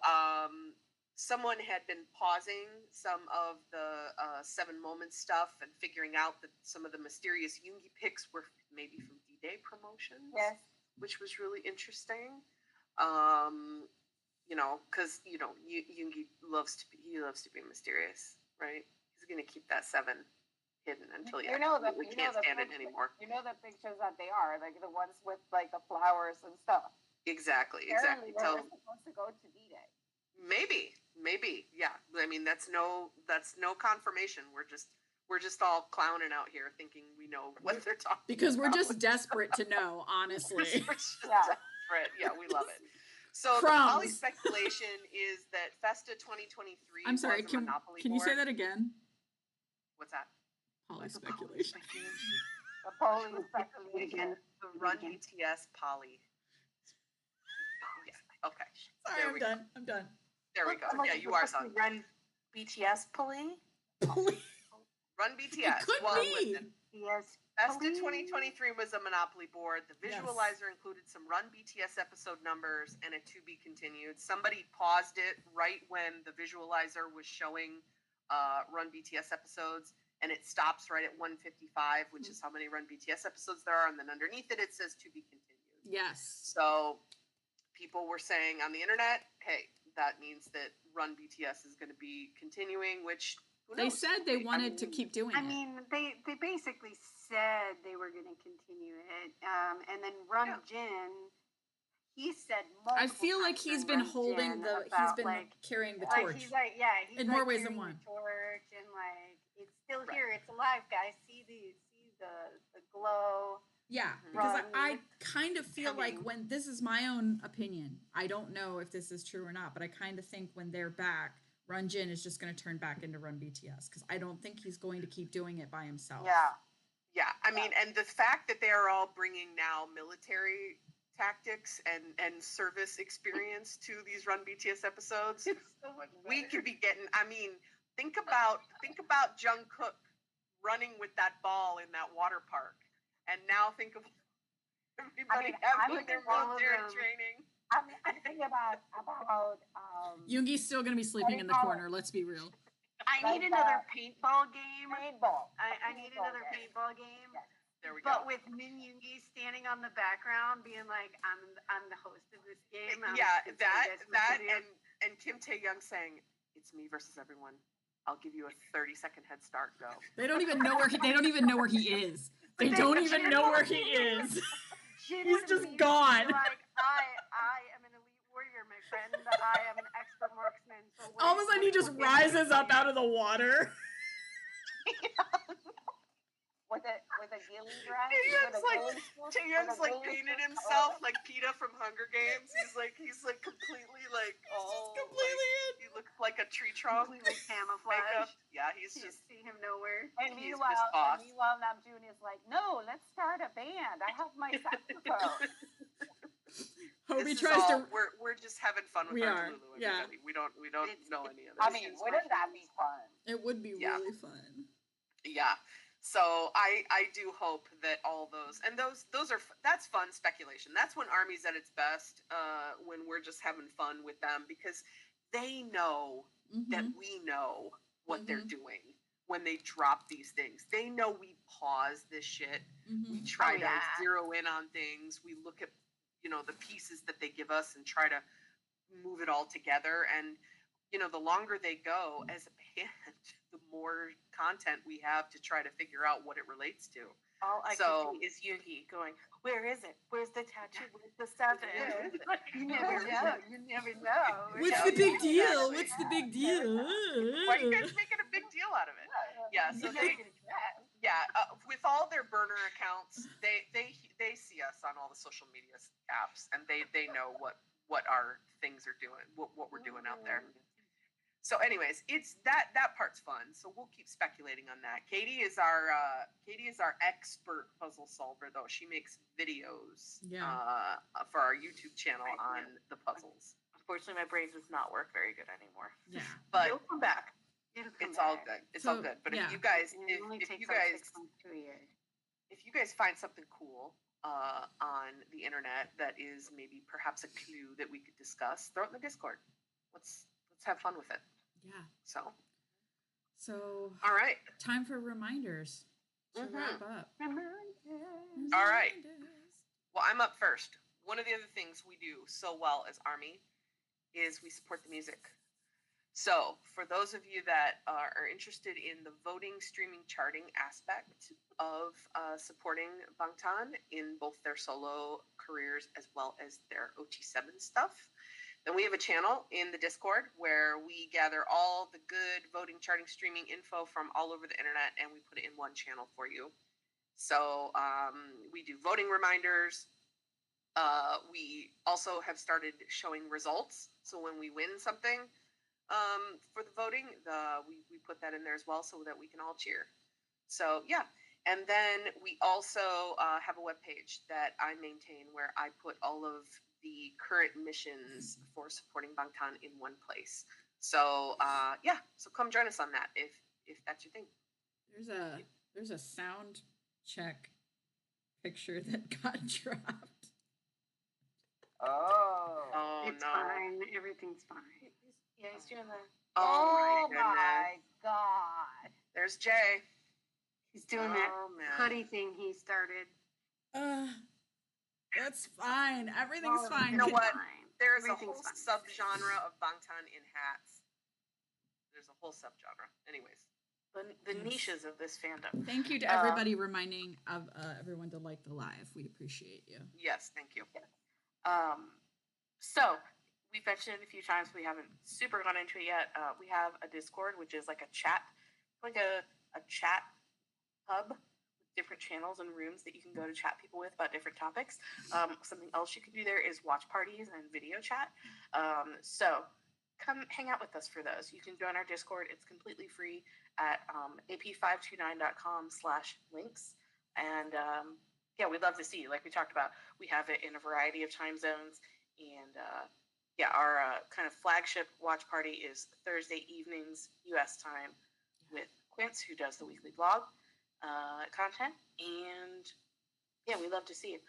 someone had been pausing some of the 7 moment stuff and figuring out that some of the mysterious Yoongi picks were maybe from D-Day promotions. Yes. Which was really interesting. You know, because Yoongi loves to be mysterious, right? He's gonna keep that 7 hidden until he can't stand it anymore. You know the pictures that they are, like the ones with like the flowers and stuff. Exactly. Apparently So we're supposed to go to D-Day. Maybe, yeah. I mean, that's no confirmation. We're just all clowning out here, thinking we know what they're talking because about. we're just desperate to know, honestly. Desperate. Yeah, we love it. So the Poly speculation is that Festa 2023. I'm sorry. Was a Monopoly can you say that again? What's that? Poly speculation. The Poly speculation. The Run BTS Poly. Yeah. Okay. Sorry, I'm done. There we go. Yeah, you are son. Run BTS Poly. Run BTS. Could be. Listen. Yes. Festa 2023 was a Monopoly board. The visualizer included some Run BTS episode numbers and a to be continued. Somebody paused it right when the visualizer was showing Run BTS episodes, and it stops right at 155, which is how many Run BTS episodes there are. And then underneath it, it says to be continued. Yes. So people were saying on the internet, hey, that means that Run BTS is going to be continuing, which they said they wanted to keep doing it. I mean, they basically said they were going to continue it. And then Run Jin, he said I feel like he's been holding he's been like, carrying the torch. He's like, in more ways than one. The torch, and like, it's still here. It's alive, guys. See the glow. Yeah, because I kind of feel like when, this is my own opinion, I don't know if this is true or not, but I kind of think when they're back, Run Jin is just going to turn back into Run BTS, because I don't think he's going to keep doing it by himself. Yeah. I mean, and the fact that they are all bringing now military tactics and service experience to these Run BTS episodes, we could be getting. I mean, think about Jungkook running with that ball in that water park, and now think of everybody having their military training. I'm thinking about Yoongi's still going to be sleeping in the corner. Let's be real. I need another paintball game. I need paintball another paintball game. Yes. There we go. But with Min Yoongi standing on the background, being like, "I'm the host of this game." And Kim Tae-young saying, "It's me versus everyone. I'll give you a 30-second head start. Go." They don't even know where he is. They don't even know where he is. He's just gone. Like, I am an elite warrior, my friend. I am an expert marksman. So all of a sudden, he just rises up out of the water. With a ghillie dress. Tae-young's like painted himself like PETA from Hunger Games. He's like completely like all completely like, he looks like a tree trunk. Completely camouflage. Makeup. Yeah, he's You just see him nowhere. And meanwhile, Namjoon is like, "No, let's start a band. I have my saxophone." Hobie tries to. We're just having fun with our Delulu. Yeah. We don't know any of this. I mean, wouldn't that be fun? It would be really fun. Yeah. So I do hope that all those, and those are, that's fun speculation. That's when Army's at its best, when we're just having fun with them, because they know that we know what they're doing when they drop these things. They know we pause this shit. We try to zero in on things. We look at, the pieces that they give us and try to move it all together. And, the longer they go as a band, the more content we have to try to figure out what it relates to. All I can see is Yugi going, "Where is it? Where's the tattoo? Where's the 7?" You never know. You never know. What's the big deal? What's the big deal? Why are you guys making a big deal out of it? Yeah, so with all their burner accounts, they see us on all the social media apps, and they know what our things are doing, what we're doing out there. So anyways, it's that part's fun. So we'll keep speculating on that. Katie is our expert puzzle solver, though. She makes videos for our YouTube channel on the puzzles. Unfortunately, my brain does not work very good anymore. Yeah, but it'll come back. It's all good. It's all good. But if you guys, if you guys find something cool on the internet that is maybe perhaps a clue that we could discuss, throw it in the Discord. Let's have fun with it. Yeah. So all right. Time for reminders to wrap up. All right. Well, I'm up first. One of the other things we do so well as Army is we support the music. So for those of you that are interested in the voting, streaming, charting aspect of supporting Bangtan in both their solo careers as well as their OT7 stuff, then we have a channel in the Discord where we gather all the good voting, charting, streaming info from all over the internet, and we put it in one channel for you. So we do voting reminders. We also have started showing results. So when we win something for the voting, we put that in there as well so that we can all cheer. So yeah. And then we also have a webpage that I maintain where I put all of the current missions for supporting Bangtan in one place. So so come join us on that if that's your thing. There's a sound check picture that got dropped. Oh it's no. fine. Everything's fine. Yeah, he's doing the. Oh my God. There's Jay. He's doing that hoodie thing he started. That's fine. Everything's fine. You know what? There's a whole Everything's subgenre of Bangtan in hats. There's a whole subgenre. Anyways. The niches of this fandom. Thank you to everybody reminding of everyone to like the live. We appreciate you. Yes, thank you. So we've mentioned a few times, we haven't super gone into it yet. We have a Discord, which is like a chat, like a chat hub with different channels and rooms that you can go to chat people with about different topics. Something else you can do there is watch parties and video chat. So come hang out with us for those. You can join our Discord. It's completely free at ap529.com/links. And we'd love to see you. Like we talked about, we have it in a variety of time zones. And our kind of flagship watch party is Thursday evenings U.S. time with Quince, who does the weekly blog content. And we'd love to see you.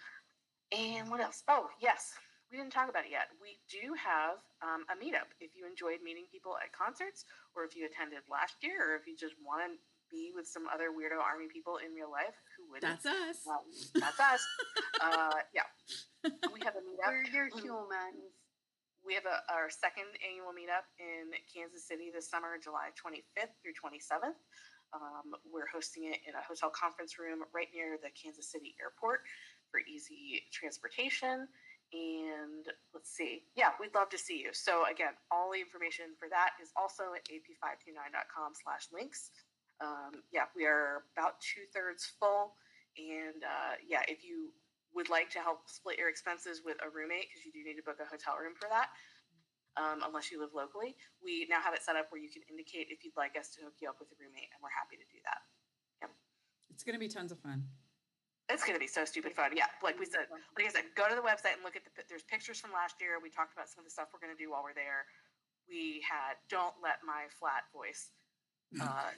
And what else? Oh, yes. We didn't talk about it yet. We do have a meetup. If you enjoyed meeting people at concerts, or if you attended last year, or if you just want to be with some other weirdo Army people in real life, who wouldn't? That's us. That's us. We have a meetup. We're your humans. We have our second annual meetup in Kansas City this summer, July 25th through 27th. We're hosting it in a hotel conference room right near the Kansas City airport for easy transportation. And let's see. Yeah, we'd love to see you. So again, all the information for that is also at ap529.com/links. We are about 2/3 full. And if you would like to help split your expenses with a roommate, because you do need to book a hotel room for that, unless you live locally, we now have it set up where you can indicate if you'd like us to hook you up with a roommate, and we're happy to do that. Yep. It's going to be tons of fun. It's going to be so stupid fun. Yeah, like I said, go to the website and look at there's pictures from last year. We talked about some of the stuff we're going to do while we're there. We had, don't let my flat voice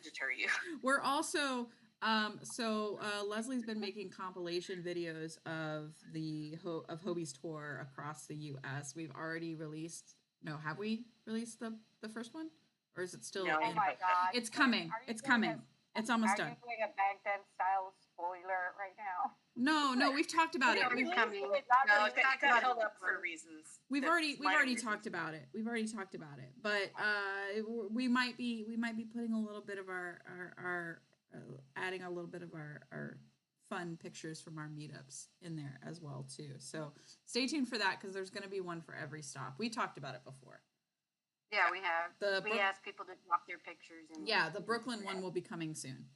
deter you. We're also Leslie's been making compilation videos of of Hobie's tour across the U.S. We've already released. No, have we released the first one, or is it still? No. Oh in? my God. It's coming. Are you It's doing coming. It's almost Are done. you doing a Bangtan style spoiler right now? No, we've talked about it. It's coming. No, it got held up for reasons. We've That's already minor reasons. talked about it. We've already talked about it, but we might be putting a little bit of our adding a little bit of our fun pictures from our meetups in there as well too. So stay tuned for that because there's going to be one for every stop. We talked about it before. Yeah, we have. We Brook- asked people to drop their pictures. And Yeah, the Brooklyn one will be coming soon.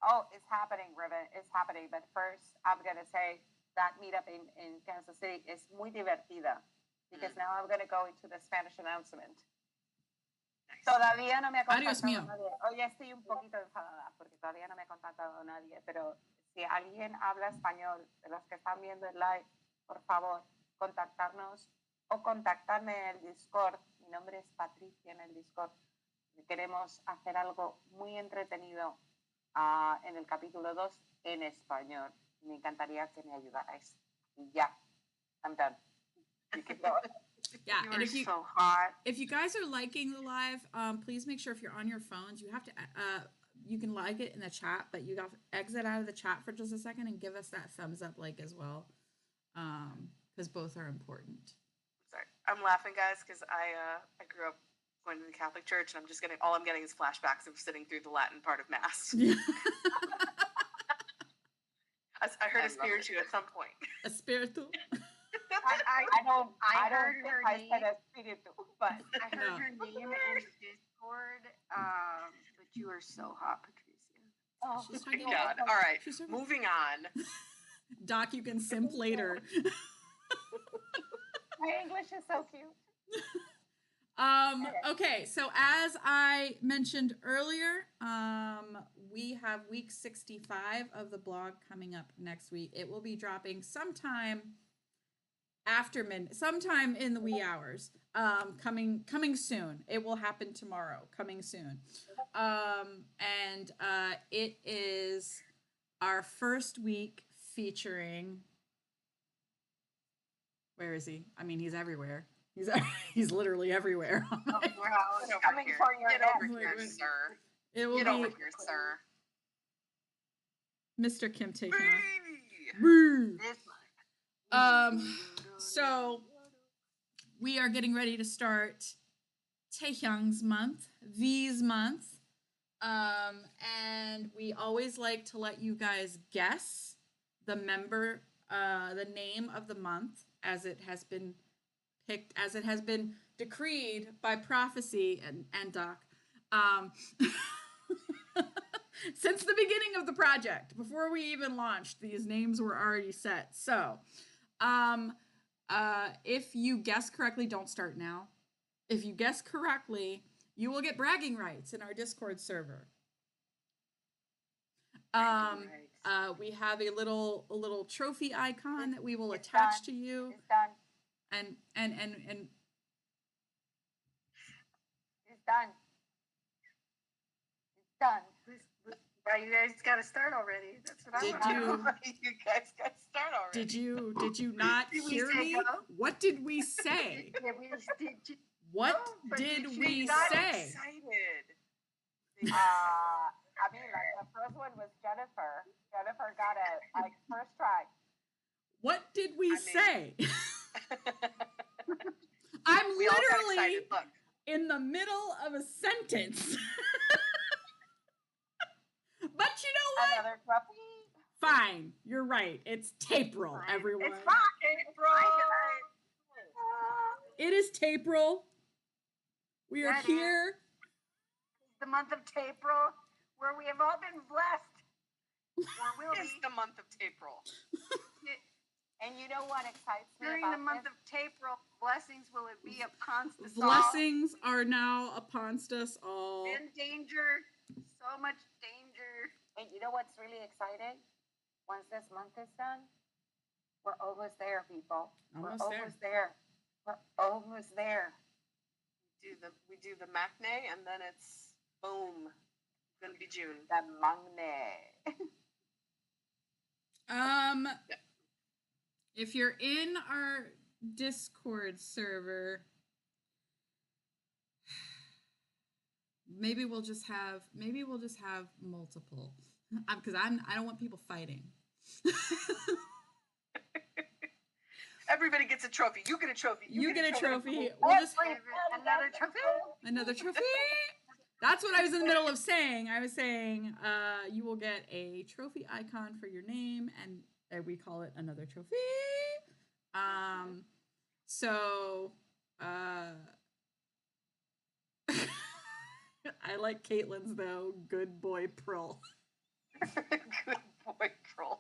Oh, it's happening, Riven. It's happening. But first, I'm going to say that meetup in Kansas City is muy divertida because now I'm going to go into the Spanish announcement. Nice. Todavía no me ha Adiós, mío. contactado nadie. Hoy estoy un poquito enfadada porque todavía no me ha contactado nadie. Pero si alguien habla español, de los que están viendo el live, por favor, contactarnos o contactarme en el Discord. Mi nombre es Patricia en el Discord. Queremos hacer algo muy entretenido en el capítulo 2 en español. Me encantaría que me ayudarais. Y ya, I'm done. You can go. Yeah, You and are if you so hot. if you guys are liking the live, please make sure if you're on your phones, you have to you can like it in the chat, but you got to exit out of the chat for just a second and give us that thumbs up like as well, because both are important. Sorry, I'm laughing, guys, because I grew up going to the Catholic Church, and all I'm getting is flashbacks of sitting through the Latin part of Mass. I heard a spiritu at some point. A spiritu. I heard don't think her I name. said espíritu, but I heard her name in Discord. But you are so hot, Patricia. oh, She's My talking God. about- All right. she's talking- Moving on. Doc, you can simp later. my English is so cute. Okay, so as I mentioned earlier, we have week 65 of the blog coming up next week. It will be dropping sometime after midnight, sometime in the wee hours. Coming soon. It will happen tomorrow. Coming soon. It is our first week featuring. Where is he? I mean, he's everywhere. He's literally everywhere. Get Coming for your Get neck. over here, sir. It will Get over be here, sir. Mr. Kim Tae-hyun. Hey. Woo! This month. So we are getting ready to start Taehyung's month, V's month. And we always like to let you guys guess the name of the month as it has been picked, as it has been decreed by prophecy and Doc. Since the beginning of the project, before we even launched, these names were already set. So, if you guess correctly, don't start now. If you guess correctly, you will get bragging rights in our Discord server. We have a little trophy icon that we will attach to you. It's done. And It's done. It's done. Why you guys got to start already? That's what I Did want. you- You guys got to start already. did you not Did we hear say me? go? What did we say? What No, but did did we you got say? excited. I mean, like the first one was Jennifer. Jennifer got it like first try. What did we I mean- say? I'm We all got literally excited. Look, in the middle of a sentence. But you know what? Another trophy. Fine, you're right. It's Tapril, everyone. It's fine, bro. It is Tapril. We are That is- here. The month of April, where we have all been blessed. Or will it's be. the month of April. And you know what excites me During about the month this? of April, blessings will it be upon us all. Blessings are now upon us all. In danger, so much danger. And you know what's really exciting? Once this month is done, we're almost there, people. Almost we're there. almost there. We're almost there. We do the matinee, and then it's boom, Gonna be June. The Monday. If you're in our Discord server, maybe we'll just have multiple, because I don't want people fighting. Everybody gets a trophy. You get a trophy. You get a trophy. We'll just another trophy. Another trophy. That's what I was in the middle of saying. I was saying you will get a trophy icon for your name, and we call it another trophy. So I like Caitlin's though. Good boy, Prill. Good boy, Prill.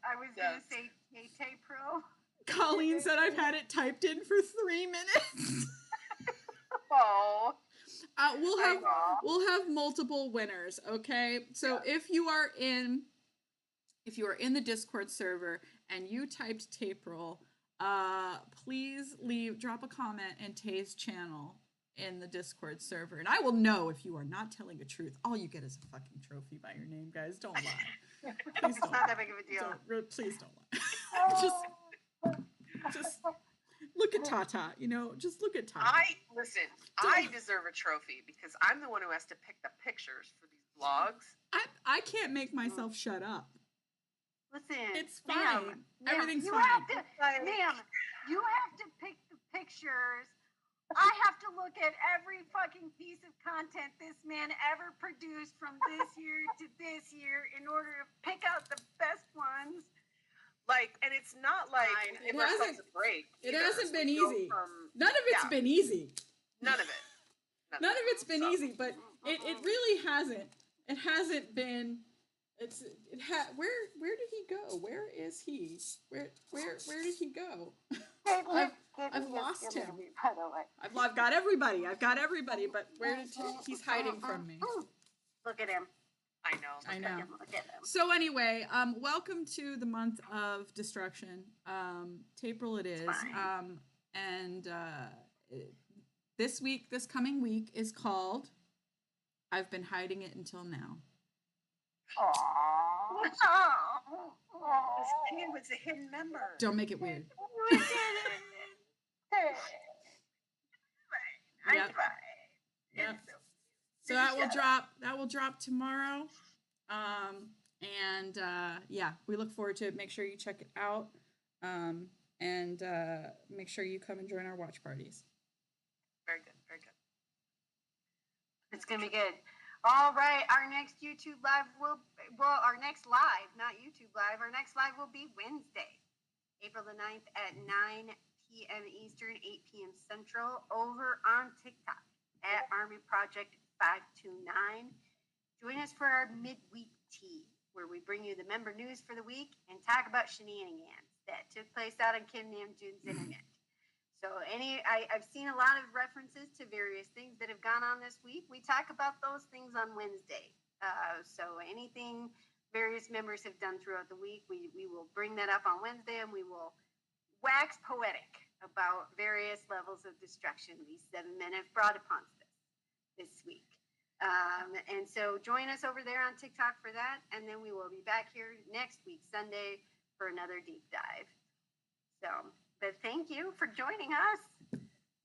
I was gonna say Tay Pro. Colleen said I've had it typed in for 3 minutes. Oh. We'll have multiple winners, okay? So if you are in the Discord server and you typed Tapril, please drop a comment in Tay's channel in the Discord server, and I will know if you are not telling the truth. All you get is a fucking trophy by your name, guys. Don't lie. Please don't. It's not that big of a deal. Please don't lie. just look at Tata. Just look at Tata. I deserve a trophy because I'm the one who has to pick the pictures for these vlogs. I can't make myself shut up. Listen, it's fine. Everything's fine. Ma'am, you have to pick the pictures. I have to look at every fucking piece of content this man ever produced from this year to this year in order to pick out the best ones. And it's not like it hasn't a break. It hasn't been easy. None of it's been easy. None of it. None of it's been easy, but it really hasn't. It hasn't been. Where did he go? Where is he? Where did he go? I've lost him. By the way, I've got everybody. But he's hiding from me? Look at him. I know. Look at him. So anyway, welcome to the month of destruction. Tapril it is. And this coming week is called I've Been Hiding It Until Now. Aww. It was a hidden member. Don't make it weird. Yep. So that will drop tomorrow. We look forward to it. Make sure you check it out. And make sure you come and join our watch parties. Very good. Very good. It's going to be good. All right. Our next YouTube live our next live will be Wednesday, April the 9th at 9 p.m. Eastern, 8 p.m. Central over on TikTok at Army Project 529. Join us for our midweek tea, where we bring you the member news for the week and talk about shenanigans that took place out on Kim Namjoon's internet. So I've seen a lot of references to various things that have gone on this week. We talk about those things on Wednesday. So anything various members have done throughout the week, we will bring that up on Wednesday, and we will wax poetic about various levels of destruction these 7 men have brought upon this week. And so join us over there on TikTok for that. And then we will be back here next week, Sunday, for another deep dive. So, but thank you for joining us.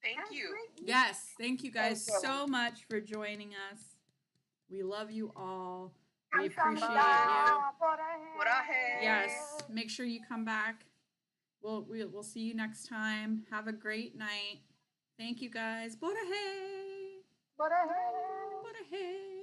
Thank you. Yes. Thank you guys so much for joining us. We love you all. We appreciate you. Yes. Make sure you come back. We'll see you next time. Have a great night. Thank you guys. Borahe. Borahe. Borahe.